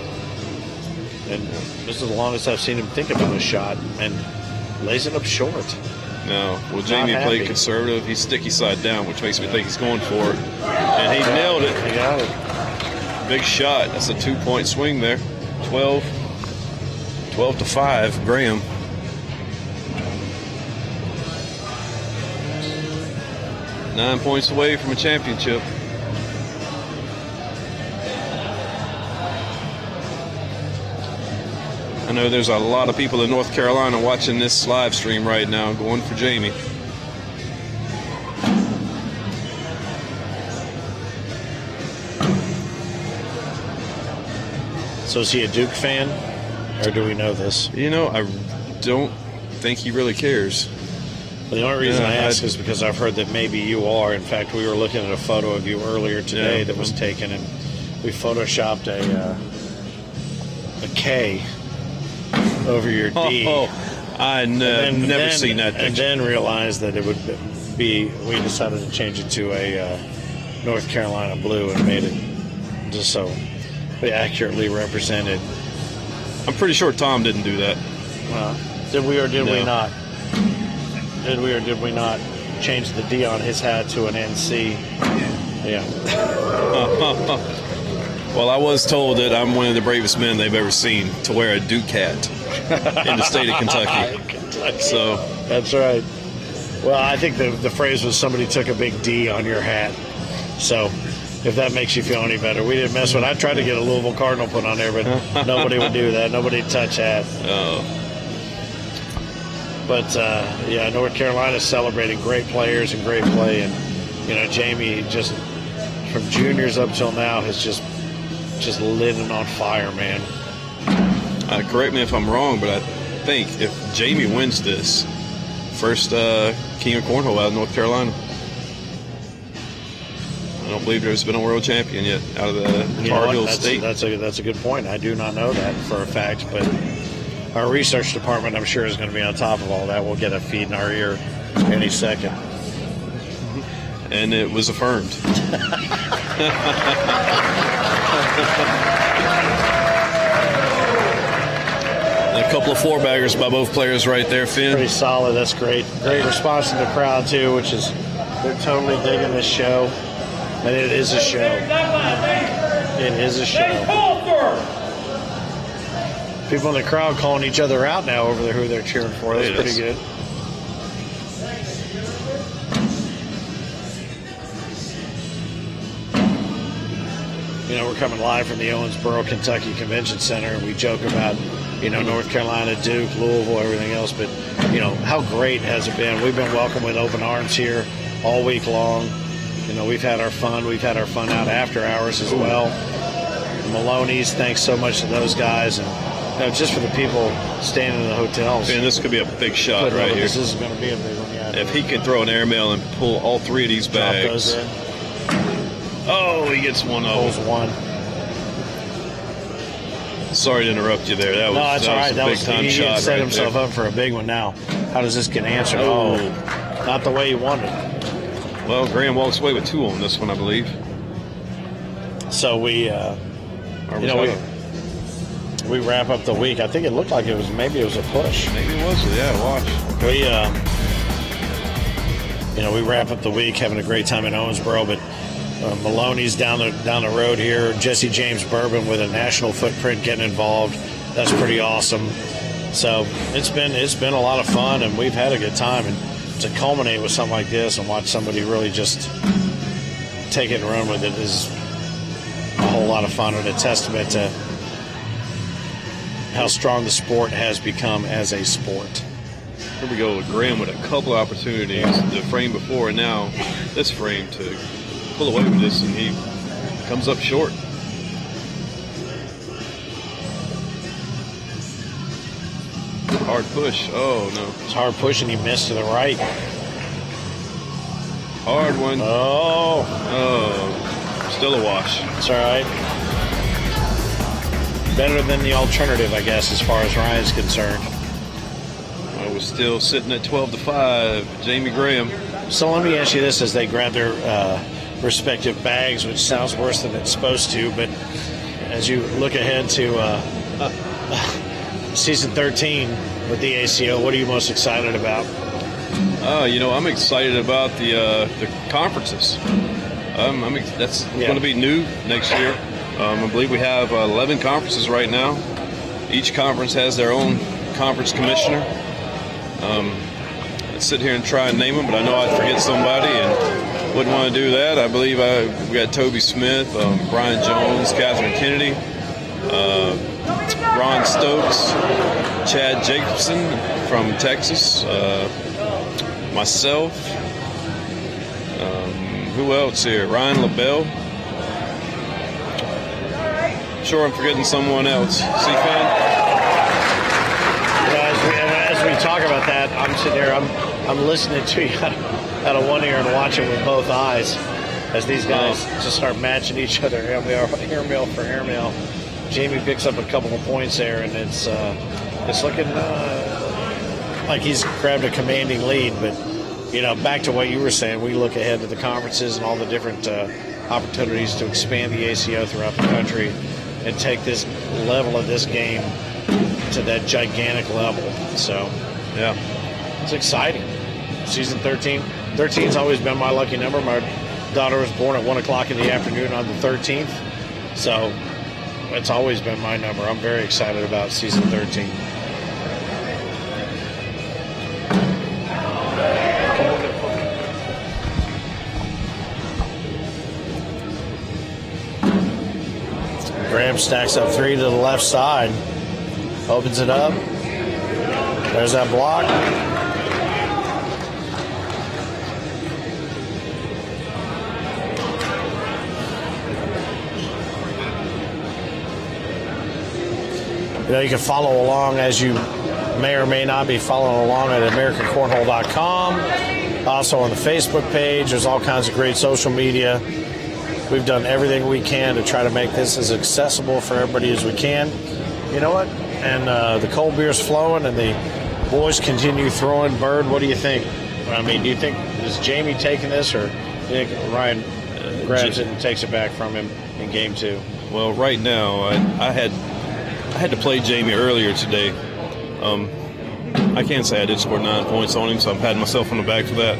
And this is the longest I've seen him think about a shot, and lays it up short. No. Well, Jamie played conservative. He's sticky side down, which makes me think he's going for it. And he nailed it. He got it. Big shot. That's a 2-point swing there. 12-5, Graham. Nine points away from a championship. I know there's a lot of people in North Carolina watching this live stream right now going for Jamie. So is he a Duke fan, or do we know this? You know, I don't think he really cares. The only reason I ask is because I've heard that maybe you are. In fact, we were looking at a photo of you earlier today that was taken, and we photoshopped a K over your D. I never seen that picture. And then realized that it would be, we decided to change it to a North Carolina blue and made it just so we accurately represented. I'm pretty sure Tom didn't do that. Did we or did we not? Did we or did we not change the D on his hat to an NC? Yeah. Well, I was told that I'm one of the bravest men they've ever seen to wear a Duke hat in the state of Kentucky. So that's right. Well, I think the phrase was somebody took a big D on your hat. So if that makes you feel any better, we didn't mess with it. I tried to get a Louisville Cardinal put on there, but nobody would do that. Nobody would touch that. Oh. But, yeah, North Carolina's celebrating great players and great play. And, you know, Jamie just, from juniors up till now, has just lit it on fire, man. Correct me if I'm wrong, but I think if Jamie wins this, first King of Cornhole out of North Carolina. I don't believe there's been a world champion yet out of the Tar Heel State. That's a good point. I do not know that for a fact, but our research department, I'm sure, is going to be on top of all that. We'll get a feed in our ear any second. and it was affirmed. And a couple of 4-baggers by both players right there, Finn. Pretty solid. That's great. Great response from the crowd, too, which is they're totally digging this show. And it is a show. It is a show. People in the crowd calling each other out now over there who they're cheering for. That's pretty good. You know, we're coming live from the Owensboro, Kentucky Convention Center. We joke about, you know, North Carolina, Duke, Louisville, everything else. But, you know, how great has it been? We've been welcomed with open arms here all week long. You know, we've had our fun. We've had our fun out after hours as well. Maloney's, thanks so much to those guys. And, you know, just for the people staying in the hotels. And this could be a big shot right here. This is going to be a big one, yeah. If he can throw an airmail and pull all 3 of these bags. Drop those in. Oh, he gets one of Pulls them. one. Sorry to interrupt you there. That was, No, that's all right. a big time he shot. set right himself there. up for a big one now. How does this get answered? Oh. Not the way he wanted. Well, Graham walks away with 2 on this one, I believe. So we wrap up the week. I think it looked like it was a push. Maybe it was. Yeah, watch. We wrap up the week having a great time in Owensboro, but Maloney's down the road here. Jesse James Bourbon with a national footprint getting involved. That's pretty awesome. So it's been a lot of fun, and we've had a good time. And to culminate with something like this and watch somebody really just take it and run with it is a whole lot of fun, and a testament to how strong the sport has become as a sport. Here we go with Graham with a couple of opportunities. The frame before and now this frame to pull away with this, and he comes up short. Hard push. Oh, no. It's hard push, and he missed to the right. Hard one. Oh. Still a wash. It's all right. Better than the alternative, I guess, as far as Ryan's concerned. I was still sitting at 12-5. Jamie Graham. So let me ask you this as they grab their respective bags, which sounds worse than it's supposed to, but as you look ahead to season 13 with the ACO, what are you most excited about? I'm excited about the conferences. That's going to be new next year. I believe we have 11 conferences right now. Each conference has their own conference commissioner. I'd sit here and try and name them, but I know I'd forget somebody and wouldn't want to do that. I believe we got Toby Smith, Brian Jones, Catherine Kennedy, Ron Stokes, Chad Jacobson from Texas, myself. Who else here? Ryan LaBelle. Sure, I'm forgetting someone else. C-Fan? As we talk about that, I'm sitting here, I'm listening to you out of one ear and watching with both eyes as these guys just start matching each other, airmail for airmail. Jamie picks up a couple of points there, and it's looking like he's grabbed a commanding lead. But, back to what you were saying, we look ahead to the conferences and all the different opportunities to expand the ACO throughout the country and take this level of this game to that gigantic level. So, yeah, it's exciting. Season 13. 13's always been my lucky number. My daughter was born at 1 o'clock in the afternoon on the 13th. So it's always been my number. I'm very excited about season 13. Graham stacks up 3 to the left side. Opens it up. There's that block. You can follow along, as you may or may not be following along, at AmericanCornhole.com. Also on the Facebook page. There's all kinds of great social media. We've done everything we can to try to make this as accessible for everybody as we can. You know what? And the cold beer's flowing, and the boys continue throwing. Bird, what do you think? I mean, do you think, is Jamie taking this, or I think Ryan grabs it and takes it back from him in game 2. Well, right now, I had to play Jamie earlier today. I can't say I did score 9 points on him, so I'm patting myself on the back for that.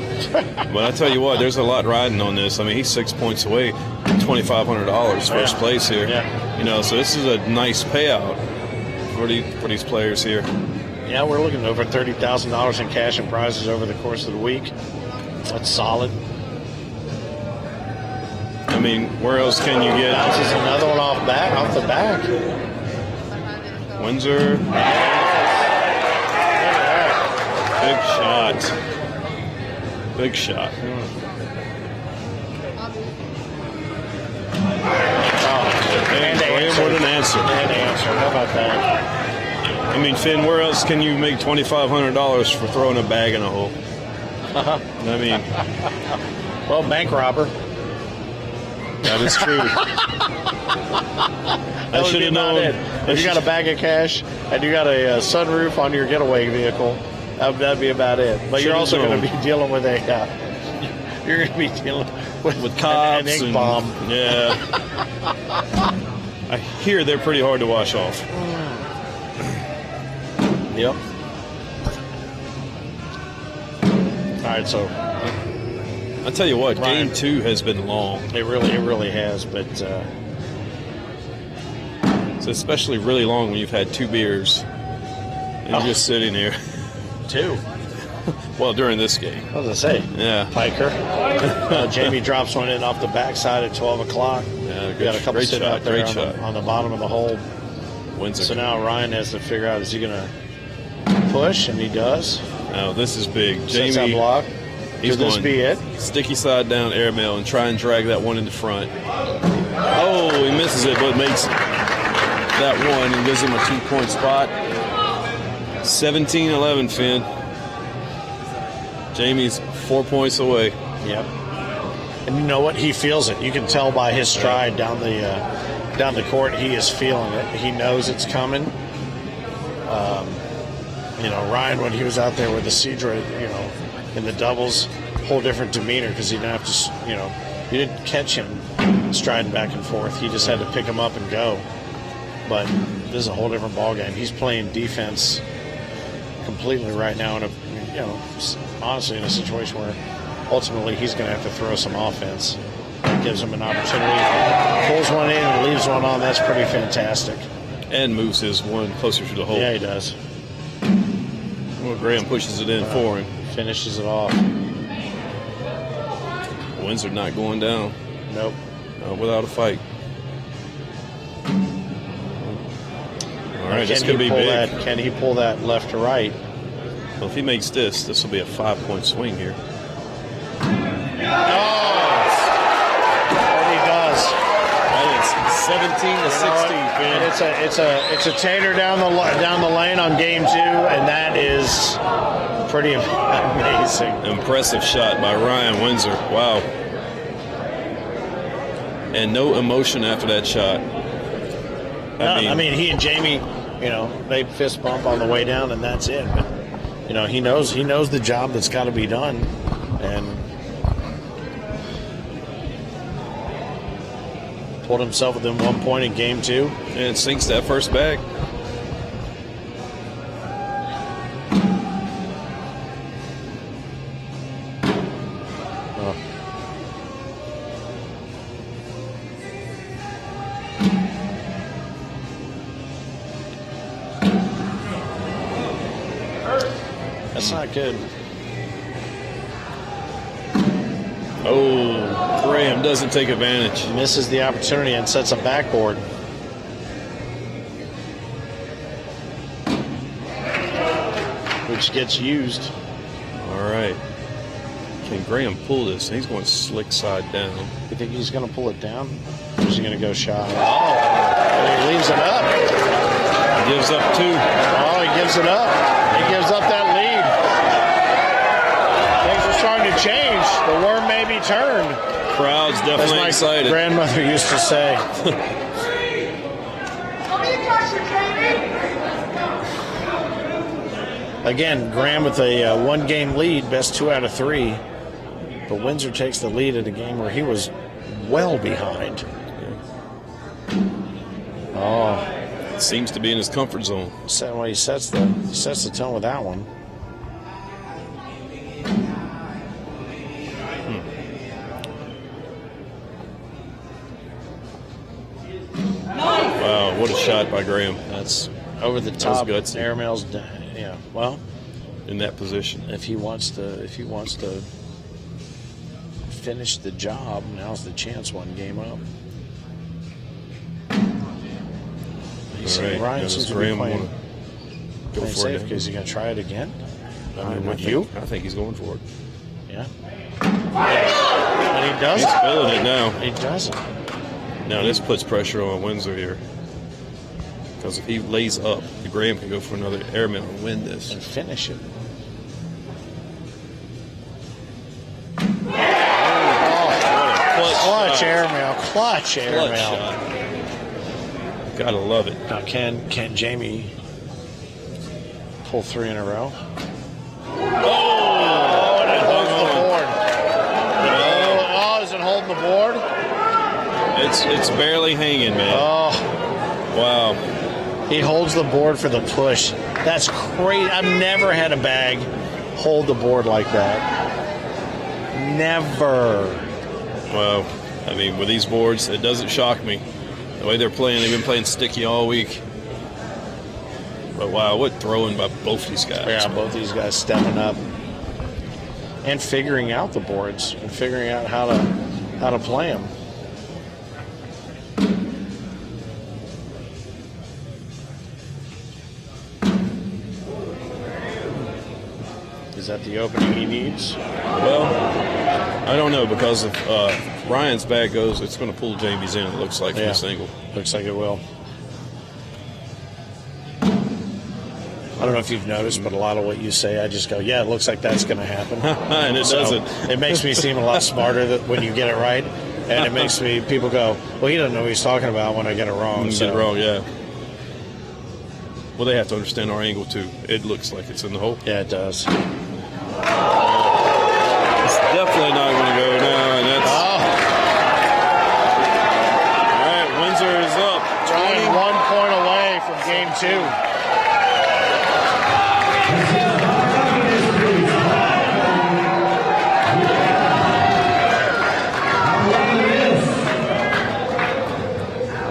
But I tell you what, there's a lot riding on this. I mean, he's 6 points away, $2,500 first place here. Yeah. You know, so this is a nice payout for these players here. Yeah, we're looking at over $30,000 in cash and prizes over the course of the week. That's solid. I mean, where else can you get? Bounces another one off the back. Windsor. Big shot. Big shot. And Graham with an answer. And answer. How about that? I mean, Finn, where else can you make $2,500 for throwing a bag in a hole? I mean, well, bank robber. That is true. I should have known. If you got a bag of cash and you got a sunroof on your getaway vehicle, that'd be about it. But you're also going to be dealing with you're going to be dealing with cops an ink bomb. Yeah. I hear they're pretty hard to wash off. Yep. All right, so I tell you what, Ryan, game 2 has been long. It really has, but it's especially really long when you've had 2 beers and you're just sitting here. 2. Well, during this game. What was I say? Yeah. Piker. Jamie drops one in off the backside at 12 o'clock. Yeah, We got a couple sit out there on the bottom of the hole. Windsor. So now Ryan has to figure out, is he going to push? And he does. Now this is big. Sets that Jamie, block. he's Could this going be it? sticky side down airmail and try and drag that one in the front. Oh, he misses it, but makes that one and gives him a 2-point spot. 17-11, Finn. Jamie's 4 points away. Yep. And you know what? He feels it. You can tell by his stride down the court. He is feeling it. He knows it's coming. Ryan, when he was out there with the Cedra, in the doubles, whole different demeanor because he didn't have to, you didn't catch him striding back and forth. He just had to pick him up and go. But this is a whole different ballgame. He's playing defense completely right now honestly in a situation where ultimately he's going to have to throw some offense. That gives him an opportunity. Pulls one in and leaves one on. That's pretty fantastic. And moves his one closer to the hole. Yeah, he does. Well, Graham pushes it in for him. Finishes it off. Windsor not going down. Nope. Without a fight. All right, this could be big. Can he pull that left to right? Well, if he makes this will be a 5-point swing here. He does. That is 17-16, Finn. It's a tater down the lane on game 2, and that is pretty amazing. Impressive shot by Ryan Windsor. Wow. And no emotion after that shot. I mean, he and Jamie, they fist bump on the way down, and that's it. But, he knows the job that's got to be done, and pulled himself within 1 point in game 2. And sinks that first bag. That's not good. Oh, Graham doesn't take advantage. Misses the opportunity and sets a backboard. Which gets used. All right. Can Graham pull this? He's going slick side down. You think he's going to pull it down? Or is he going to go shy? Oh, and he leaves it up. He gives up 2. Oh, he gives it up. He gives up that lead. Things are starting to change. The worm may be turned. Crowd's definitely As my excited. grandmother used to say. Again, Graham with a 1-game lead, best 2 out of 3. But Windsor takes the lead in a game where he was well behind. Oh, It seems to be in his comfort zone. well, he sets the tone with that one. Wow, what a shot by Graham. That's over the top. gutsy. Airmail's, yeah. Well, In that position. if he wants to finish the job, now's the chance. One game up. All right, Ryan does seems to be Graham playing want to go for safe it? because he's going to try it again. I Would you? I think he's going for it. Yeah. And he He's doesn't. feeling it now. He doesn't. Now this puts pressure on Windsor here. Because if he lays up, Graham can go for another airmail and win this. And finish it. Clutch airmail. Clutch airmail. Clutch shot. Gotta love it. Now, can Jamie pull 3 in a row? Oh, And it holds the board. Oh, is it holding the board? It's barely hanging, man. Oh, Wow. he holds the board for the push. That's crazy. I've never had a bag hold the board like that. Never. Wow. I mean, with these boards, it doesn't shock me. The way they're playing, they've been playing sticky all week. But wow, what throwing by both these guys. Yeah, both these guys stepping up and figuring out the boards and figuring out how to play them. Is that the opening he needs? Well, I don't know, because if Ryan's bag goes, it's going to pull Jamie's in, it looks like, from Yeah. the single. Looks like it will. I don't know if you've noticed, but a lot of what you say, I just go, yeah, it looks like that's going to happen. And it doesn't. It makes me seem a lot smarter when you get it right. And it makes people go, well, he doesn't know what he's talking about when I get it wrong. Get it wrong, yeah. Well, they have to understand our angle, too. It looks like it's in the hole. Yeah, it does. It's definitely not going to go now, and that's... All right, Windsor is up. Ryan 1 point away from game 2.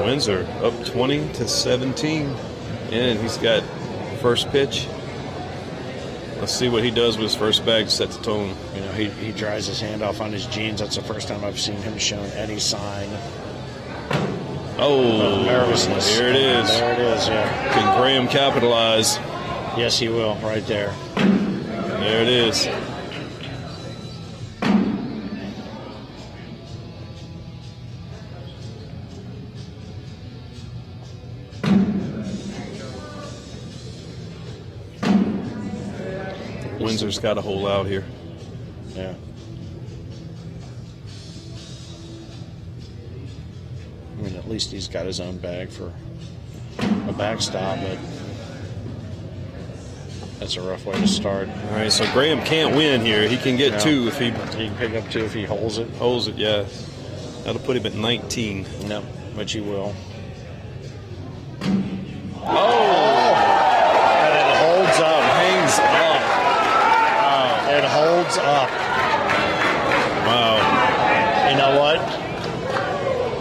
Windsor up 20-17, and he's got first pitch. Let's see what he does with his first bag to set the tone. You know, he dries his hand off on his jeans. That's the first time I've seen him shown any sign of nervousness. There it is. There it is, yeah. Can Graham capitalize? Yes, he will, right there. There it is. Windsor's got a hole out here. Yeah. I mean, at least he's got his own bag for a backstop, but that's a rough way to start. All right, so Graham can't win here. He can get 2 if he can pick up 2 if he holds it. Holds it, yeah. That'll put him at 19. No, but he will. Oh! And it holds up. Hangs up. It holds up. Wow. You know what?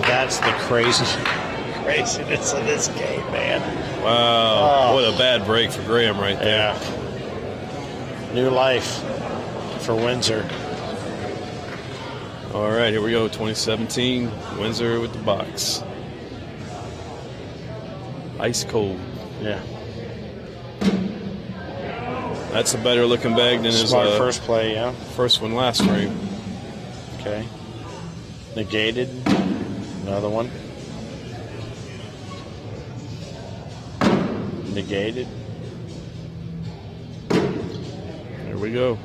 That's the craziness of this game, man. Wow. What a bad break for Graham right there. Yeah. New life for Windsor. All right, here we go. 2017. Windsor with the box. Ice cold. Yeah. That's a better looking bag than his Smart first play, yeah. first one last frame. Okay. Negated. Another one. Negated. There we go.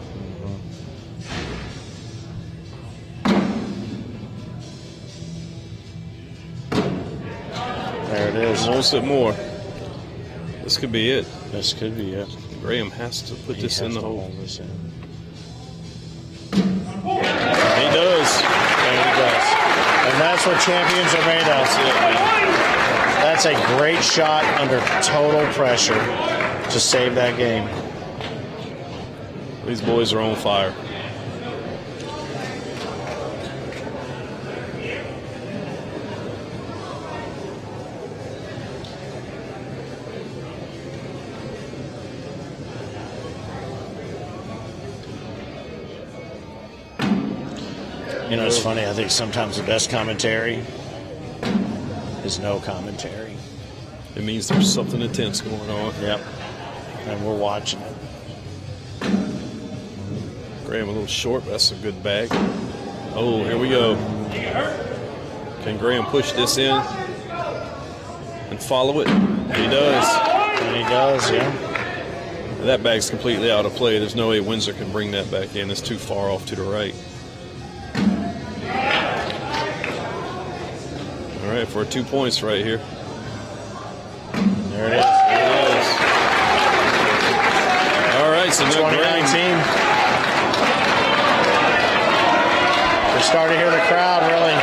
There it is. One sit more. This could be it. This could be it. Graham has to put this in the hole. Hold this in. And that's what champions are made of. That's a great shot under total pressure to save that game. These boys are on fire. You know, it's funny. I think sometimes the best commentary is no commentary. It means there's something intense going on. Yep. And we're watching it. Graham a little short, but that's a good bag. Oh, here we go. Can Graham push this in and follow it? He does. And he does, yeah. That bag's completely out of play. There's no way Windsor can bring that back in. It's too far off to the right. All right, for 2 points right here. There it is. There it is. All right, so now 2019. We're starting to hear the crowd really.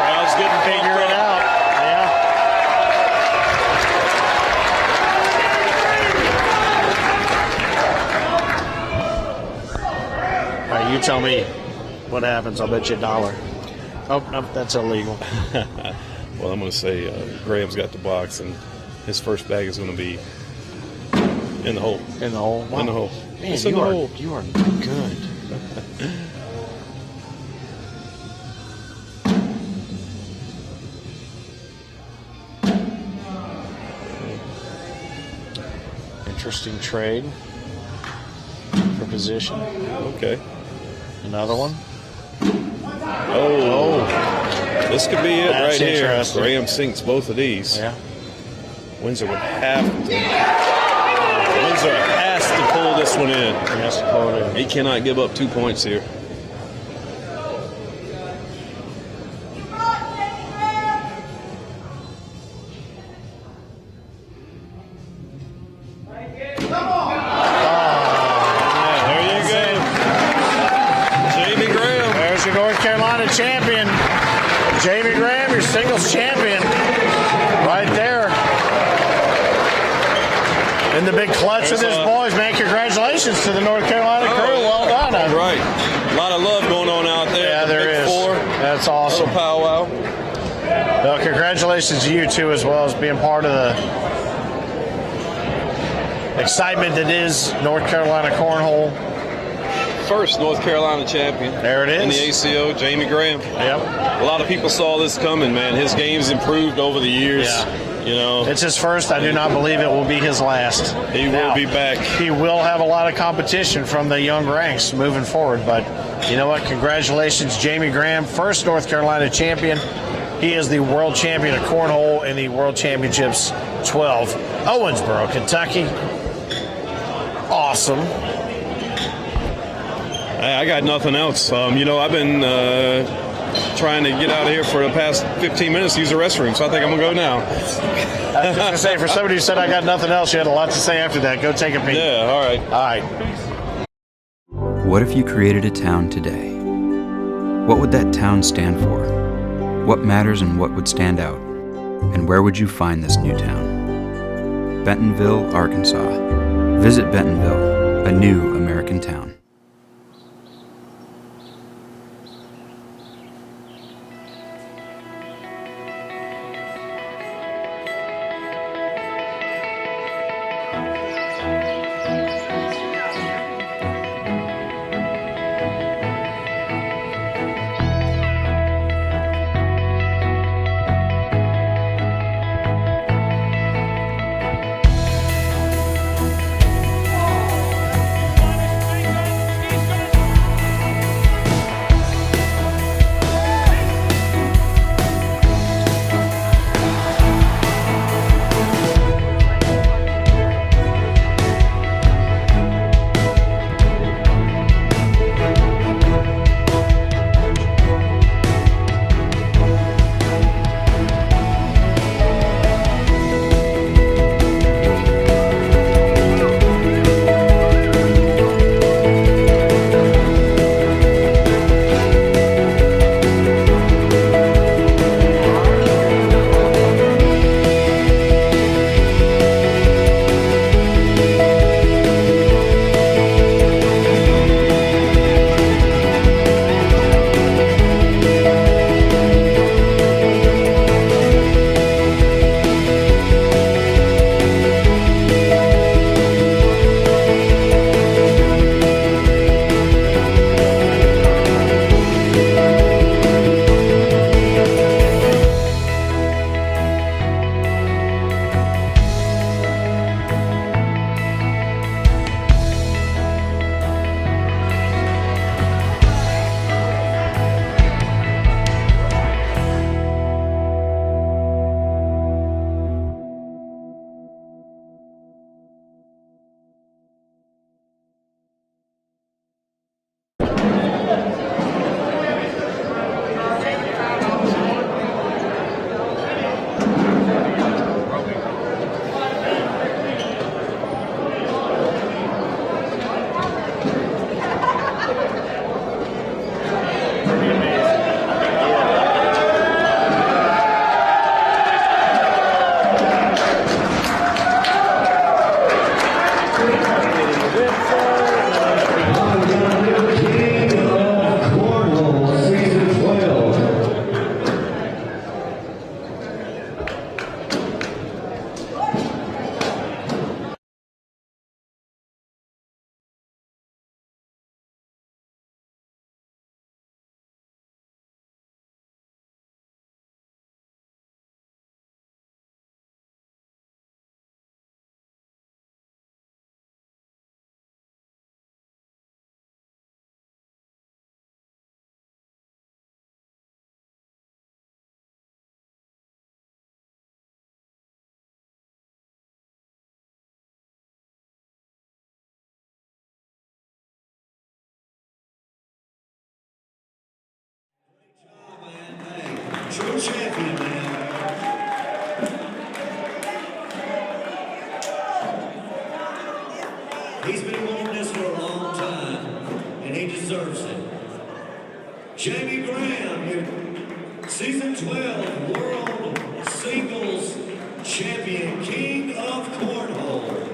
Crowd's getting figure it out. Yeah. All right, you tell me what happens. I'll bet you $1. Oh, no, that's illegal. Well, I'm going to say Graham's got the box, and his first bag is going to be in the hole. In the hole? Wow. In the hole. Man, It's in the hole. you are good. Interesting trade for position. Okay. Another one. Oh. This could be it That's right here. interesting. Graham sinks both of these. Yeah. Windsor would have to. Windsor has to pull this one in. He has to pull it in. He cannot give up 2 points here. There you go. Jamie Graham. There's your North Carolina champion. Jamie Graham, your singles champion. Right there. In the big clutch of this, boys, man. Congratulations to the North Carolina crew. Well done. Right. A lot of love going on out there. Yeah, there Big is. Four. That's awesome. Little powwow. Well, congratulations to you, too, as well as being part of the excitement that is North Carolina Cornhole. First North Carolina champion. There it is. In the ACO, Jamie Graham. Yep. A lot of people saw this coming, man. His game's improved over the years. Yeah. You know, It's his first. I do not believe it will be his last. he will be back. He will have a lot of competition from the young ranks moving forward. But you know what? Congratulations, Jamie Graham, first North Carolina champion. He is the world champion of Cornhole in the World Championships 12, Owensboro, Kentucky. Awesome. I got nothing else. You know, I've been trying to get out of here for the past 15 minutes to use the restroom, so I think I'm going to go now. I was just going to say, for somebody who said I got nothing else, you had a lot to say after that. Go take a peek. Yeah, all right. All right. What if you created a town today? What would that town stand for? What matters and what would stand out? And where would you find this new town? Bentonville, Arkansas. Visit Bentonville, a new American town. He's been wanting this for a long time, and he deserves it. Jamie Graham, your season 12 World Singles Champion, King of Cornhole.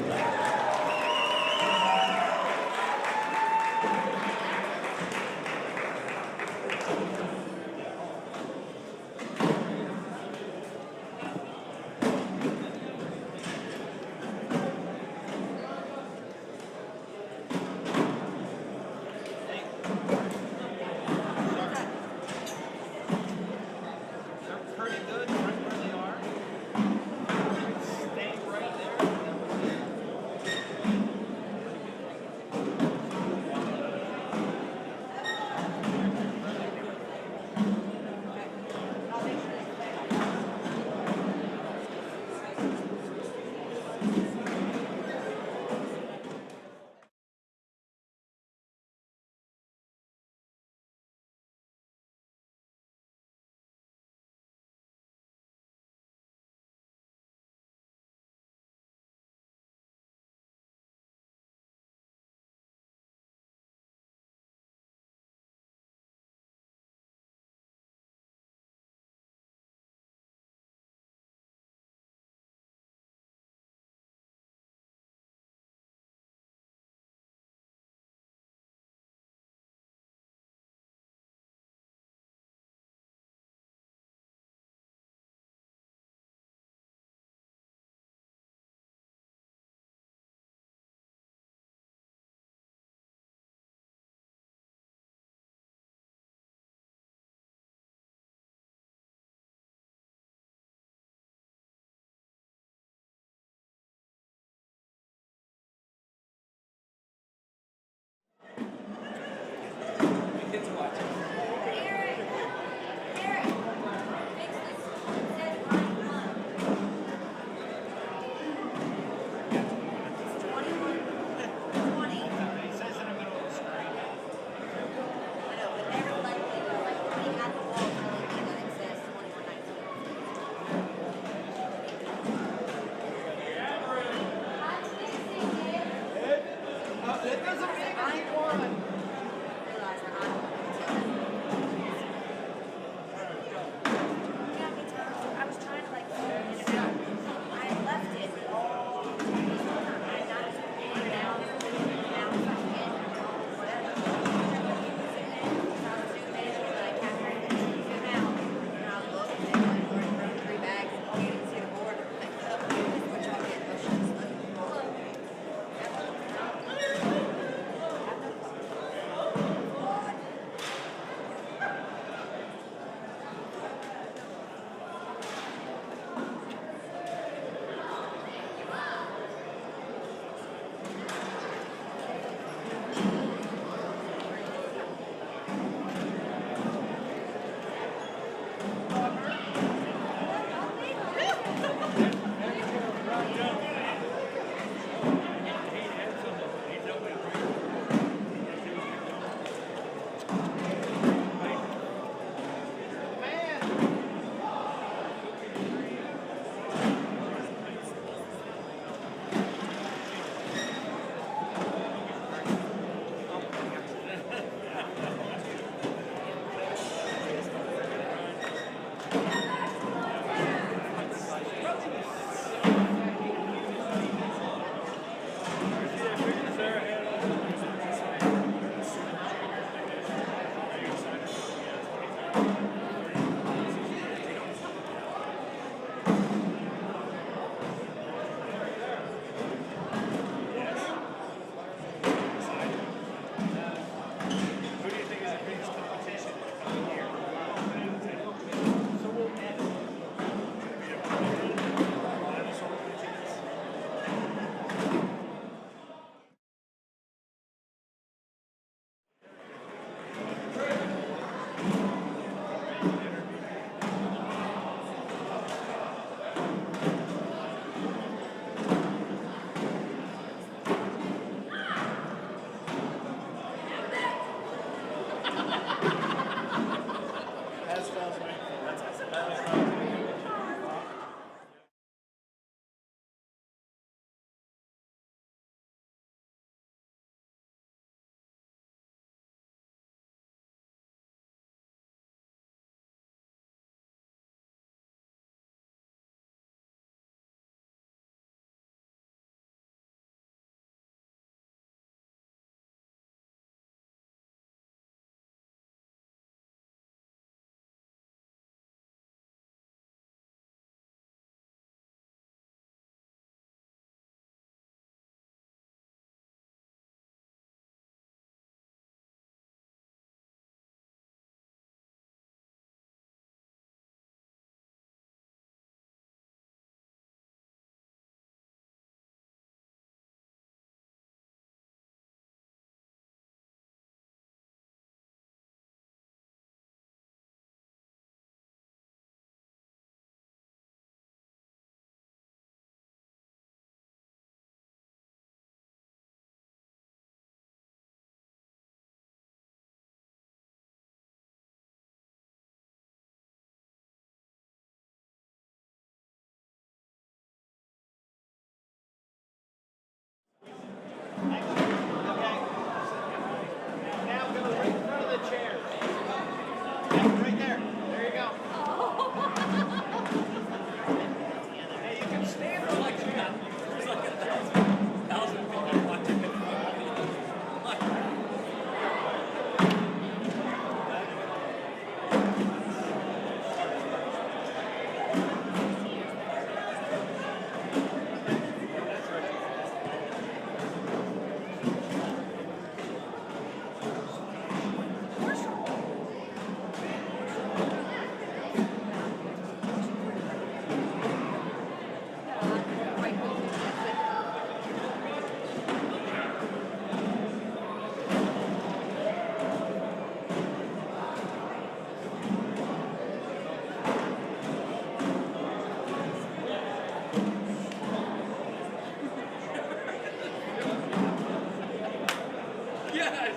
Yes!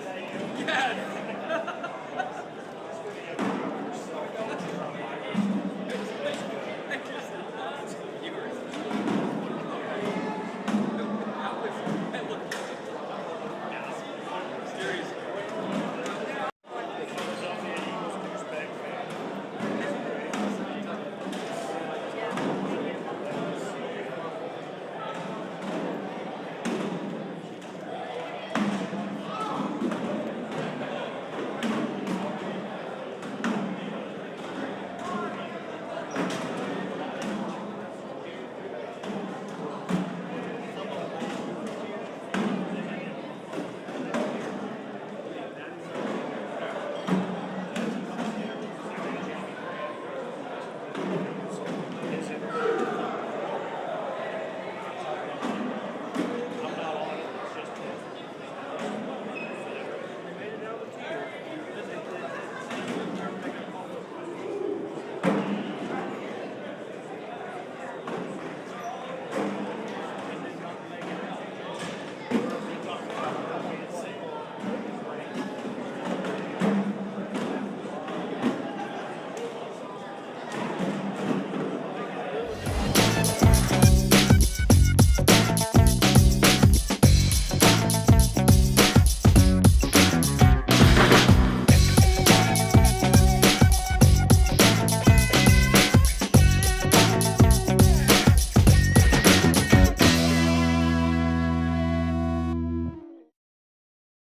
Yes!